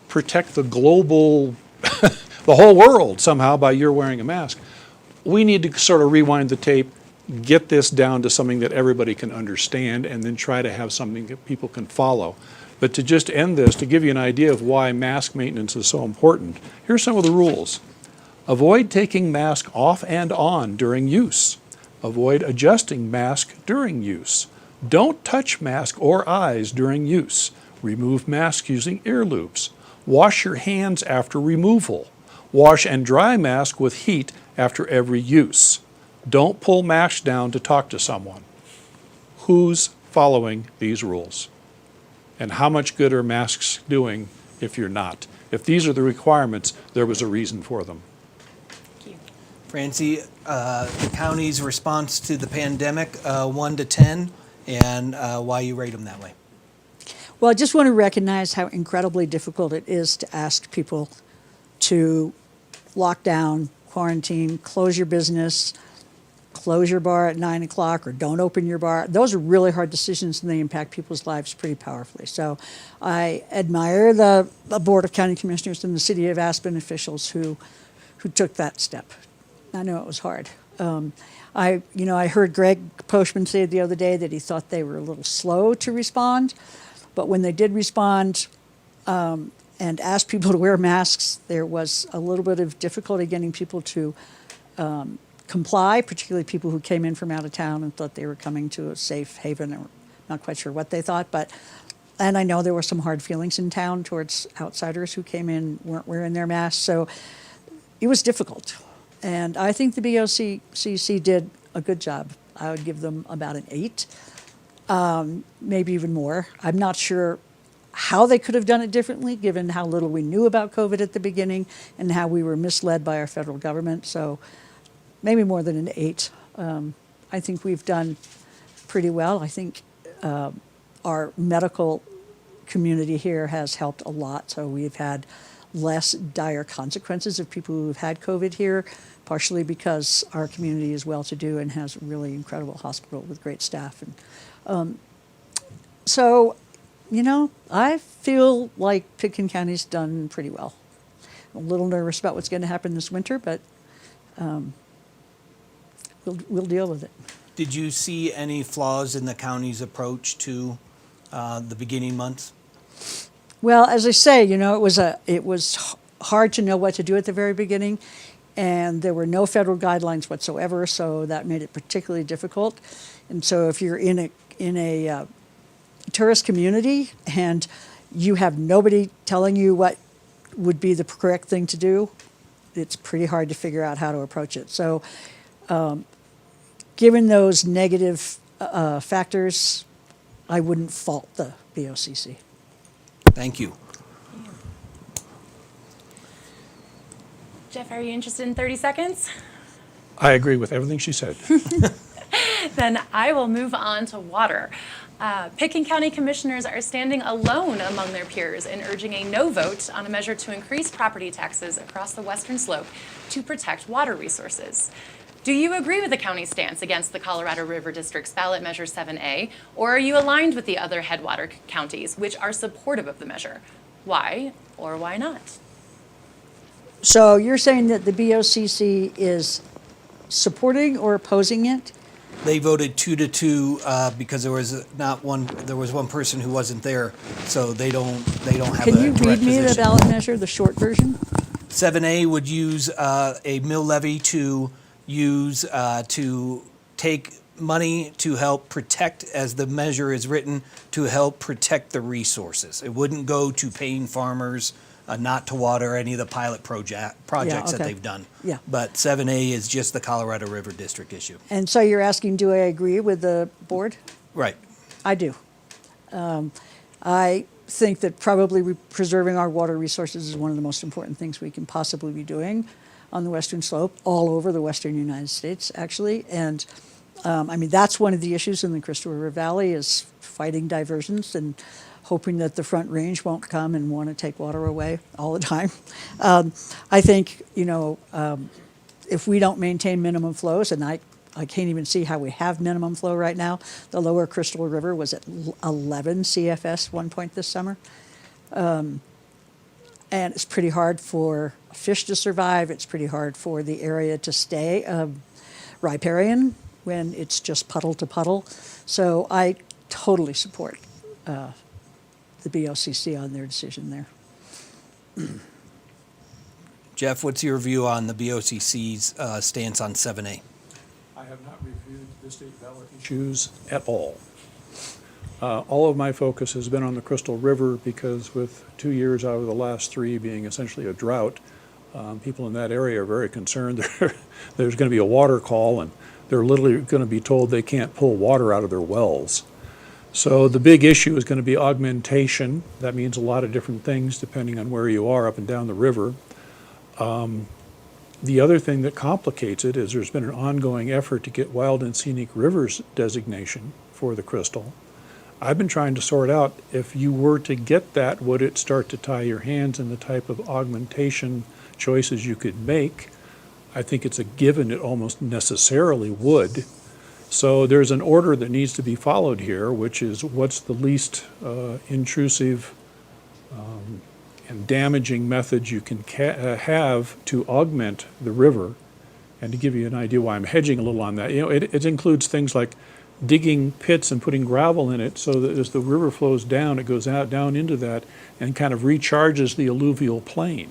E: protect the global, the whole world somehow by your wearing a mask? We need to sort of rewind the tape, get this down to something that everybody can understand, and then try to have something that people can follow. But to just end this, to give you an idea of why mask maintenance is so important, here's some of the rules. Avoid taking mask off and on during use. Avoid adjusting mask during use. Don't touch mask or eyes during use. Remove mask using ear loops. Wash your hands after removal. Wash and dry mask with heat after every use. Don't pull mask down to talk to someone. Who's following these rules? And how much good are masks doing if you're not? If these are the requirements, there was a reason for them.
B: Thank you.
A: Francie, the county's response to the pandemic, 1 to 10, and why you rate them that way.
F: Well, I just want to recognize how incredibly difficult it is to ask people to lock down, quarantine, close your business, close your bar at 9 o'clock, or don't open your bar. Those are really hard decisions, and they impact people's lives pretty powerfully. So I admire the Board of County Commissioners and the City of Aspen officials who took that step. I know it was hard. I heard Greg Postman say the other day that he thought they were a little slow to respond, but when they did respond and asked people to wear masks, there was a little bit of difficulty getting people to comply, particularly people who came in from out of town and thought they were coming to a safe haven, or not quite sure what they thought, and I know there were some hard feelings in town towards outsiders who came in, weren't wearing their masks, so it was difficult. And I think the BOCC did a good job. I would give them about an 8, maybe even more. I'm not sure how they could have done it differently, given how little we knew about COVID at the beginning and how we were misled by our federal government. So maybe more than an 8. I think we've done pretty well. I think our medical community here has helped a lot. So we've had less dire consequences of people who've had COVID here, partially because our community is well-to-do and has a really incredible hospital with great staff. And so, you know, I feel like Pitkin County's done pretty well. I'm a little nervous about what's going to happen this winter, but we'll deal with it.
A: Did you see any flaws in the county's approach to the beginning months?
F: Well, as I say, you know, it was hard to know what to do at the very beginning, and there were no federal guidelines whatsoever, so that made it particularly difficult. And so if you're in a tourist community and you have nobody telling you what would be the correct thing to do, it's pretty hard to figure out how to approach it. So given those negative factors, I wouldn't fault the BOCC.
A: Thank you.
B: Jeff, are you interested in 30 seconds?
E: I agree with everything she said.
B: Then I will move on to water. Pitkin County commissioners are standing alone among their peers in urging a no vote on a measure to increase property taxes across the western slope to protect water resources. Do you agree with the county's stance against the Colorado River District's ballot measure 7A, or are you aligned with the other headwater counties which are supportive of the measure? Why or why not?
F: So you're saying that the BOCC is supporting or opposing it?
A: They voted 2-2 because there was one person who wasn't there, so they don't have
F: Can
A: a
F: you
A: direct
F: read me the
A: position.
F: ballot measure, the short version?
A: 7A would use a mill levy to use to take money to help protect, as the measure is written, to help protect the resources. It wouldn't go to paying farmers not to water any of the pilot projects that
F: okay.
A: they've done.
F: Yeah.
A: But 7A is just the Colorado River District issue.
F: And so you're asking, do I agree with the board?
A: Right.
F: I do. I think that probably preserving our water resources is one of the most important things we can possibly be doing on the western slope, all over the western United States, actually. And I mean, that's one of the issues in the Crystal River Valley, is fighting diversions and hoping that the Front Range won't come and want to take water away all the time. I think, you know, if we don't maintain minimum flows, and I can't even see how we have minimum flow right now. The lower Crystal River was at 11 CFS one point this summer. And it's pretty hard for fish to survive. It's pretty hard for the area to stay riparian when it's just puddle to puddle. So I totally support the BOCC on their decision there.
A: Jeff, what's your view on the BOCC's stance on 7A?
E: I have not reviewed the state ballot issues at all. All of my focus has been on the Crystal River because with 2 years out of the last 3 being essentially a drought, people in that area are very concerned. There's going to be a water call and they're literally going to be told they can't pull water out of their wells. So the big issue is going to be augmentation. That means a lot of different things depending on where you are up and down the river. The other thing that complicates it is there's been an ongoing effort to get wild and scenic rivers designation for the Crystal. I've been trying to sort out, if you were to get that, would it start to tie your hands in the type of augmentation choices you could make? I think it's a given it almost necessarily would. So there's an order that needs to be followed here, which is what's the least intrusive and damaging methods you can have to augment the river. And to give you an idea why I'm hedging a little on that, you know, it includes things like digging pits and putting gravel in it so that as the river flows down, it goes out down into that and kind of recharges the alluvial plain.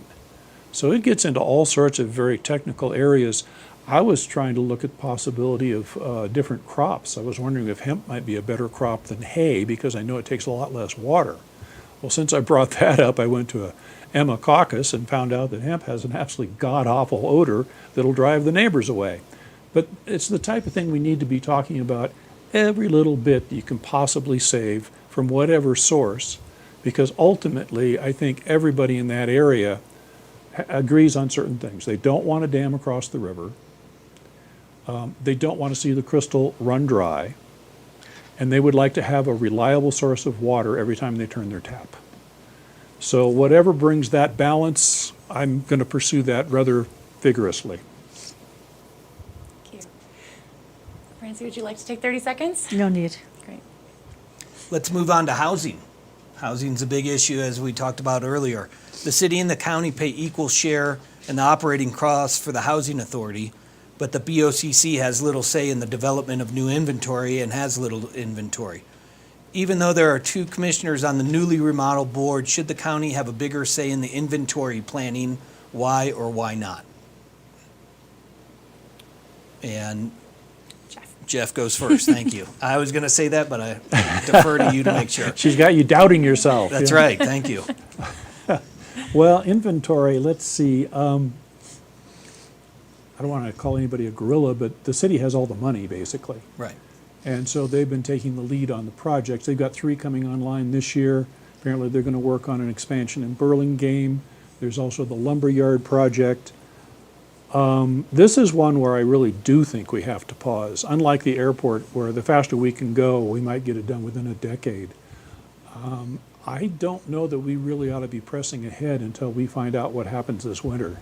E: So it gets into all sorts of very technical areas. I was trying to look at the possibility of different crops. I was wondering if hemp might be a better crop than hay, because I know it takes a lot less water. Well, since I brought that up, I went to a Emma caucus and found out that hemp has an absolutely god-awful odor that'll drive the neighbors away. But it's the type of thing we need to be talking about every little bit that you can possibly save from whatever source, because ultimately I think everybody in that area agrees on certain things. They don't want a dam across the river. They don't want to see the crystal run dry. And they would like to have a reliable source of water every time they turn their tap. So whatever brings that balance, I'm going to pursue that rather vigorously.
B: Thank you. Francie, would you like to take 30 seconds?
F: No need.
B: Great.
A: Let's move on to housing. Housing's a big issue, as we talked about earlier. The city and the county pay equal share in the operating costs for the housing authority, but the BOCC has little say in the development of new inventory and has little inventory. Even though there are 2 commissioners on the newly remodeled board, should the county have a bigger say in the inventory planning? Why or why not? And Jeff goes first. Thank you. I was going to say that, but I defer to you to make sure.
E: She's got you doubting yourself.
A: That's
E: yeah.
A: right. Thank you.
E: Well, inventory, let's see. I don't want to call anybody a gorilla, but the city has all the money, basically.
A: Right.
E: And so they've been taking the lead on the projects. They've got 3 coming online this year. Apparently they're going to work on an expansion in Burlingame. There's also the lumberyard project. This is one where I really do think we have to pause. Unlike the airport, where the faster we can go, we might get it done within a decade. I don't know that we really ought to be pressing ahead until we find out what happens this winter.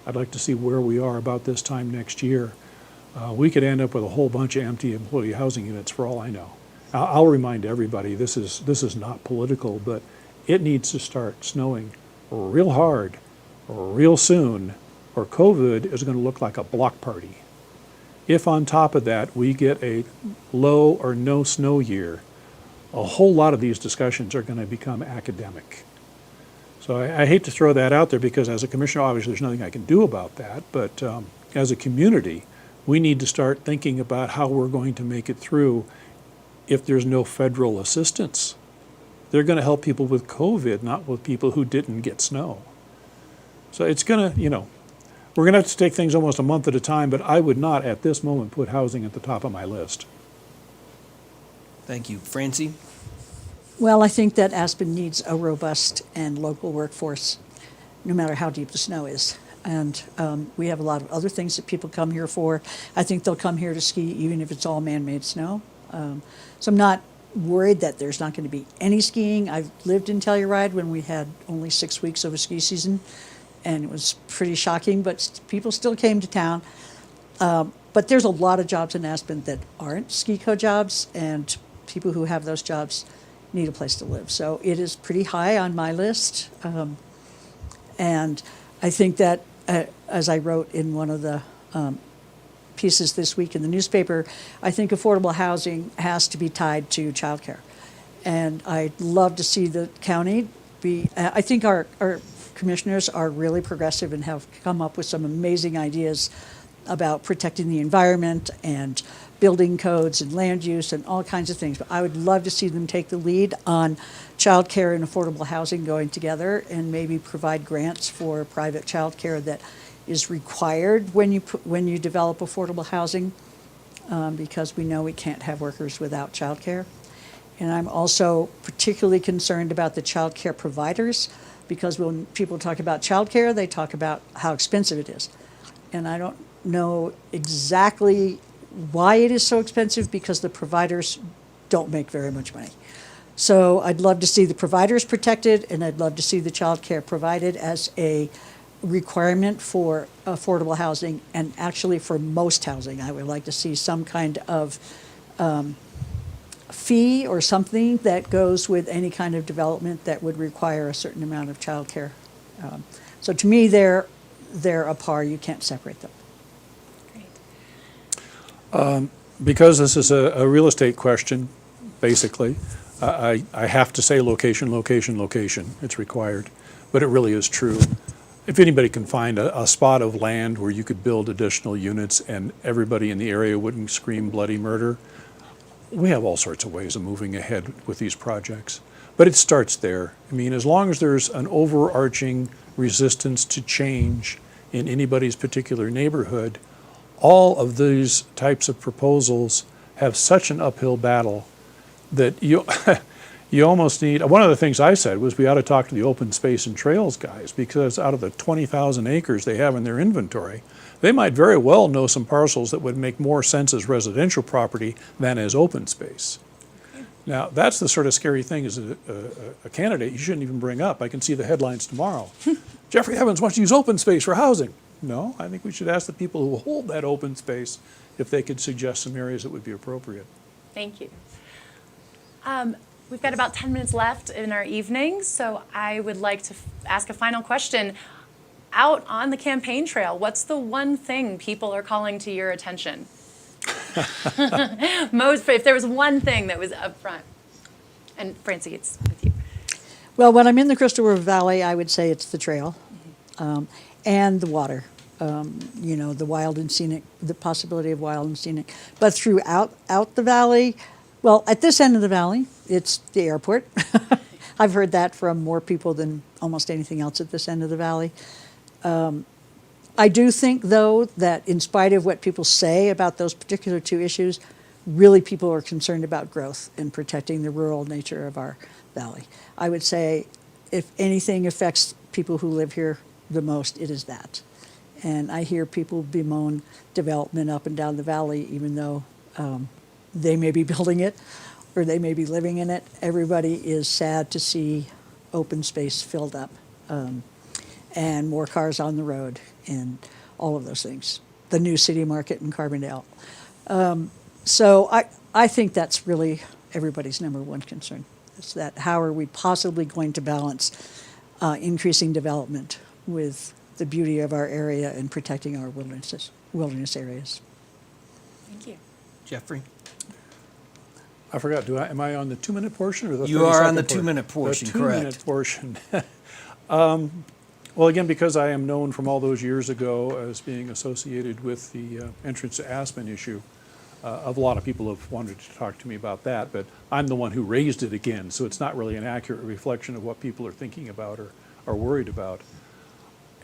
E: I'd like to see where we are about this time next year. We could end up with a whole bunch of empty employee housing units for all I know. I'll remind everybody, this is not political, but it needs to start snowing real hard, real soon, or COVID is going to look like a block party. If on top of that we get a low or no snow year, a whole lot of these discussions are going to become academic. So I hate to throw that out there, because as a commissioner, obviously there's nothing I can do about that, but as a community, we need to start thinking about how we're going to make it through if there's no federal assistance. They're going to help people with COVID, not with people who didn't get snow. So it's going to, we're going to have to take things almost a month at a time, but I would not at this moment put housing at the top of my list.
A: Thank you. Francie?
F: Well, I think that Aspen needs a robust and local workforce, no matter how deep the snow is. And we have a lot of other things that people come here for. I think they'll come here to ski even if it's all man-made snow. So I'm not worried that there's not going to be any skiing. I've lived in Telluride when we had only 6 weeks of a ski season, and it was pretty shocking, but people still came to town. But there's a lot of jobs in Aspen that aren't ski co jobs, and people who have those jobs need a place to live. So it is pretty high on my list. And I think that, as I wrote in one of the pieces this week in the newspaper, I think affordable housing has to be tied to childcare. And I'd love to see the county be, I think our commissioners are really progressive and have come up with some amazing ideas about protecting the environment and building codes and land use and all kinds of things. But I would love to see them take the lead on childcare and affordable housing going together, and maybe provide grants for private childcare that is required when you develop affordable housing, because we know we can't have workers without childcare. And I'm also particularly concerned about the childcare providers, because when people talk about childcare, they talk about how expensive it is. And I don't know exactly why it is so expensive, because the providers don't make very much money. So I'd love to see the providers protected, and I'd love to see the child care provided as a requirement for affordable housing, and actually for most housing. I would like to see some kind of fee or something that goes with any kind of development that would require a certain amount of child care. So to me, they're a par. You can't separate them.
E: Because this is a real estate question, basically, I have to say location, location, location. It's required, but it really is true. if anybody can find a spot of land where you could build additional units and everybody in the area wouldn't scream bloody murder, we have all sorts of ways of moving ahead with these projects. But it starts there. I mean, as long as there's an overarching resistance to change in anybody's particular neighborhood, all of these types of proposals have such an uphill battle that you you almost need, one of the things I said was we ought to talk to the open space and trails guys, because out of the 20,000 acres they have in their inventory, they might very well know some parcels that would make more sense as residential property than as open space. Now, that's the sort of scary thing as a candidate you shouldn't even bring up. I can see the headlines tomorrow. Jeffrey Evans wants to use open space for housing. No, I think we should ask the people who hold that open space if they could suggest some areas that would be appropriate.
B: Thank you. We've got about 10 minutes left in our evening, so I would like to ask a final question. Out on the campaign trail, what's the one thing people are calling to your attention? If there was one thing that was up front. And Francie, it's with you.
F: Well, when I'm in the Crystal River Valley, I would say it's the trail and the water. You know, the wild and scenic, the possibility of wild and scenic. But throughout the valley, well, at this end of the valley, it's the airport. I've heard that from more people than almost anything else at this end of the valley. I do think, though, that in spite of what people say about those particular two issues, really people are concerned about growth and protecting the rural nature of our valley. I would say if anything affects people who live here the most, it is that. And I hear people bemoan development up and down the valley, even though they may be building it or they may be living in it. Everybody is sad to see open space filled up and more cars on the road and all of those things. The new city market in Carbondale. So I think that's really everybody's number one concern. It's that how are we possibly going to balance increasing development with the beauty of our area and protecting our wilderness areas.
B: Thank you.
A: Jeffrey?
E: I forgot, am I on the 2-minute portion or the 30-second
A: You are on the
E: portion?
A: 2-minute portion,
E: the 2-minute
A: correct.
E: portion. Well, again, because I am known from all those years ago as being associated with the entrance to Aspen issue, a lot of people have wanted to talk to me about that, but I'm the one who raised it again, so it's not really an accurate reflection of what people are thinking about or are worried about.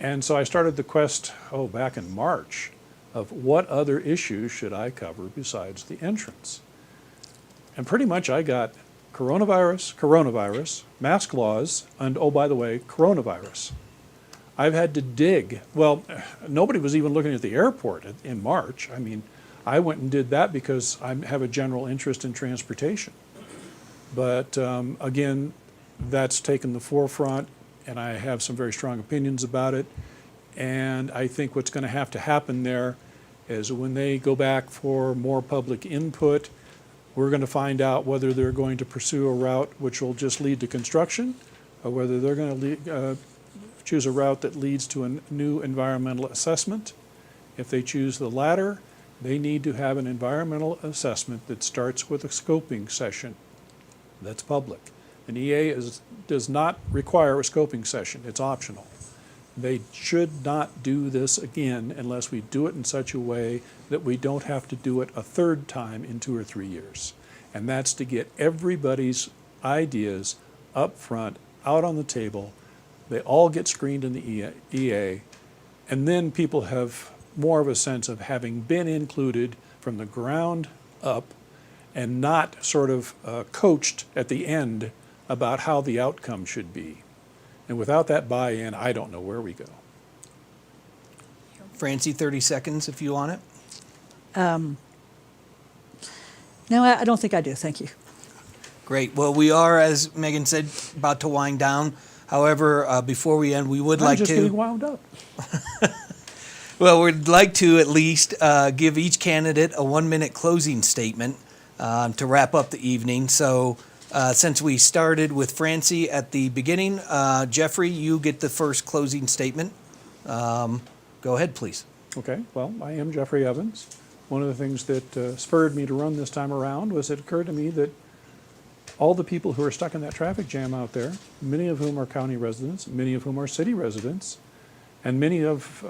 E: And so I started the quest, back in March, of what other issues should I cover besides the entrance. And pretty much I got coronavirus, mask laws, and by the way, coronavirus. I've had to dig. Well, nobody was even looking at the airport in March. I mean, I went and did that because I have a general interest in transportation. But again, that's taken the forefront, and I have some very strong opinions about it. And I think what's going to happen there is when they go back for more public input, we're going to find out whether they're going to pursue a route which will just lead to construction, or whether they're going to choose a route that leads to a new environmental assessment. If they choose the latter, they need to have an environmental assessment that starts with a scoping session that's public. An EA does not require a scoping session, it's optional. They should not do this again unless we do it in such a way that we don't have to do it a third time in 2 or 3 years. And that's to get everybody's ideas up front, out on the table. They all get screened in the EA, and then people have more of a sense of having been included from the ground up and not sort of coached at the end about how the outcome should be. And without that buy-in, I don't know where we go.
A: Francie, 30 seconds if you want it.
F: No, I don't think I do. Thank you.
A: Great. Well, we are, as Megan said, about to wind down. However, before we end, we would
E: I'm
A: like
E: just
A: to...
E: getting wound up.
A: Well, we'd like to at least give each candidate a 1-minute closing statement to wrap up the evening. So since we started with Francie at the beginning, Jeffrey, you get the first closing statement. Go ahead, please.
E: Okay, well, I am Jeffrey Evans. One of the things that spurred me to run this time around was it occurred to me that all the people who are stuck in that traffic jam out there, many of whom are county residents, many of whom are city residents, and many of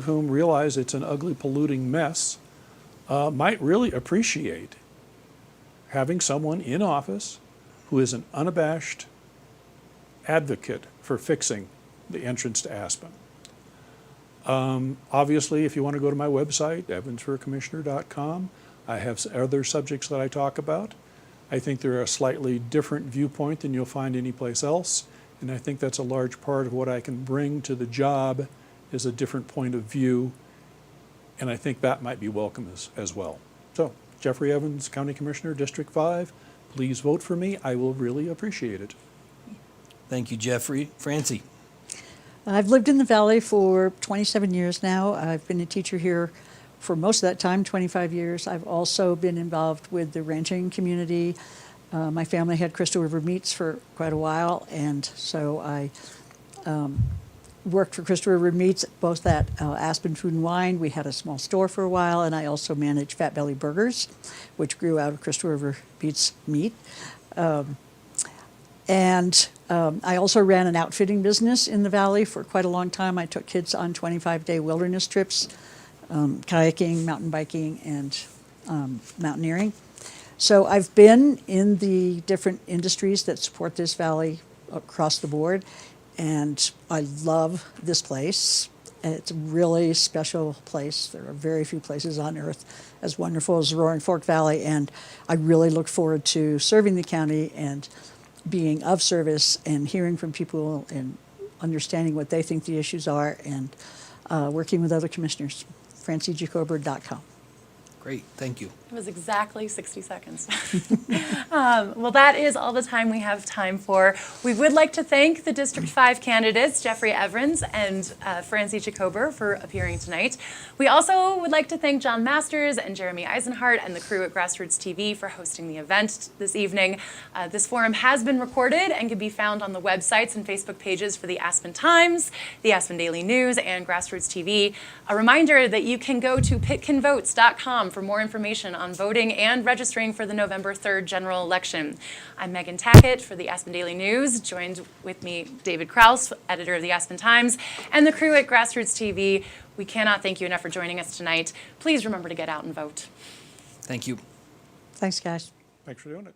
E: whom realize it's an ugly, polluting mess, might really appreciate having someone in office who is an unabashed advocate for fixing the entrance to Aspen. Obviously, if you want to go to my website, evansforcommissioner.com, I have other subjects that I talk about. I think they're a slightly different viewpoint than you'll find anyplace else, and I think that's a large part of what I can bring to the job is a different point of view, and I think that might be welcome as well. So, Jeffrey Evans, County Commissioner, District 5, please vote for me. I will really appreciate it.
A: Thank you, Jeffrey. Francie.
F: I've lived in the Valley for 27 years now. I've been a teacher here for most of that time, 25 years. I've also been involved with the ranching community. My family had Crystal River Meats for quite a while, and so I worked for Crystal River Meats, both at Aspen Food and Wine. We had a small store for a while, and I also managed Fat Belly Burgers, which grew out of Crystal River Meats meat. I also ran an outfitting business in the Valley for quite a long time. I took kids on 25-day wilderness trips, kayaking, mountain biking, and mountaineering. So I've been in the different industries that support this Valley across the board, and I love this place. It's a really special place. There are very few places on earth as wonderful as the Roaring Fork Valley, and I really look forward to serving the county and being of service and hearing from people and understanding what they think the issues are and working with other commissioners. FrancieJacober.com.
A: Great, thank you.
B: It was exactly 60 seconds. Well, that is all the time we have time for. We would like to thank the District 5 candidates, Jeffrey Evans and Francie Jacober, for appearing tonight. We also would like to thank John Masters and Jeremy Eisenhart and the crew at GrassRoots TV for hosting the event this evening. This forum has been recorded and can be found on the websites and Facebook pages for the Aspen Times, the Aspen Daily News, and GrassRoots TV. A reminder that you can go to pitkinvotes.com for more information on voting and registering for the November 3rd general election. I'm Megan Tackett for the Aspen Daily News, joined with me David Krause, editor of the Aspen Times, and the crew at GrassRoots TV. We cannot thank you enough for joining us tonight. Please remember to get out and vote.
A: Thank you.
F: Thanks, guys.
E: Thanks for doing it.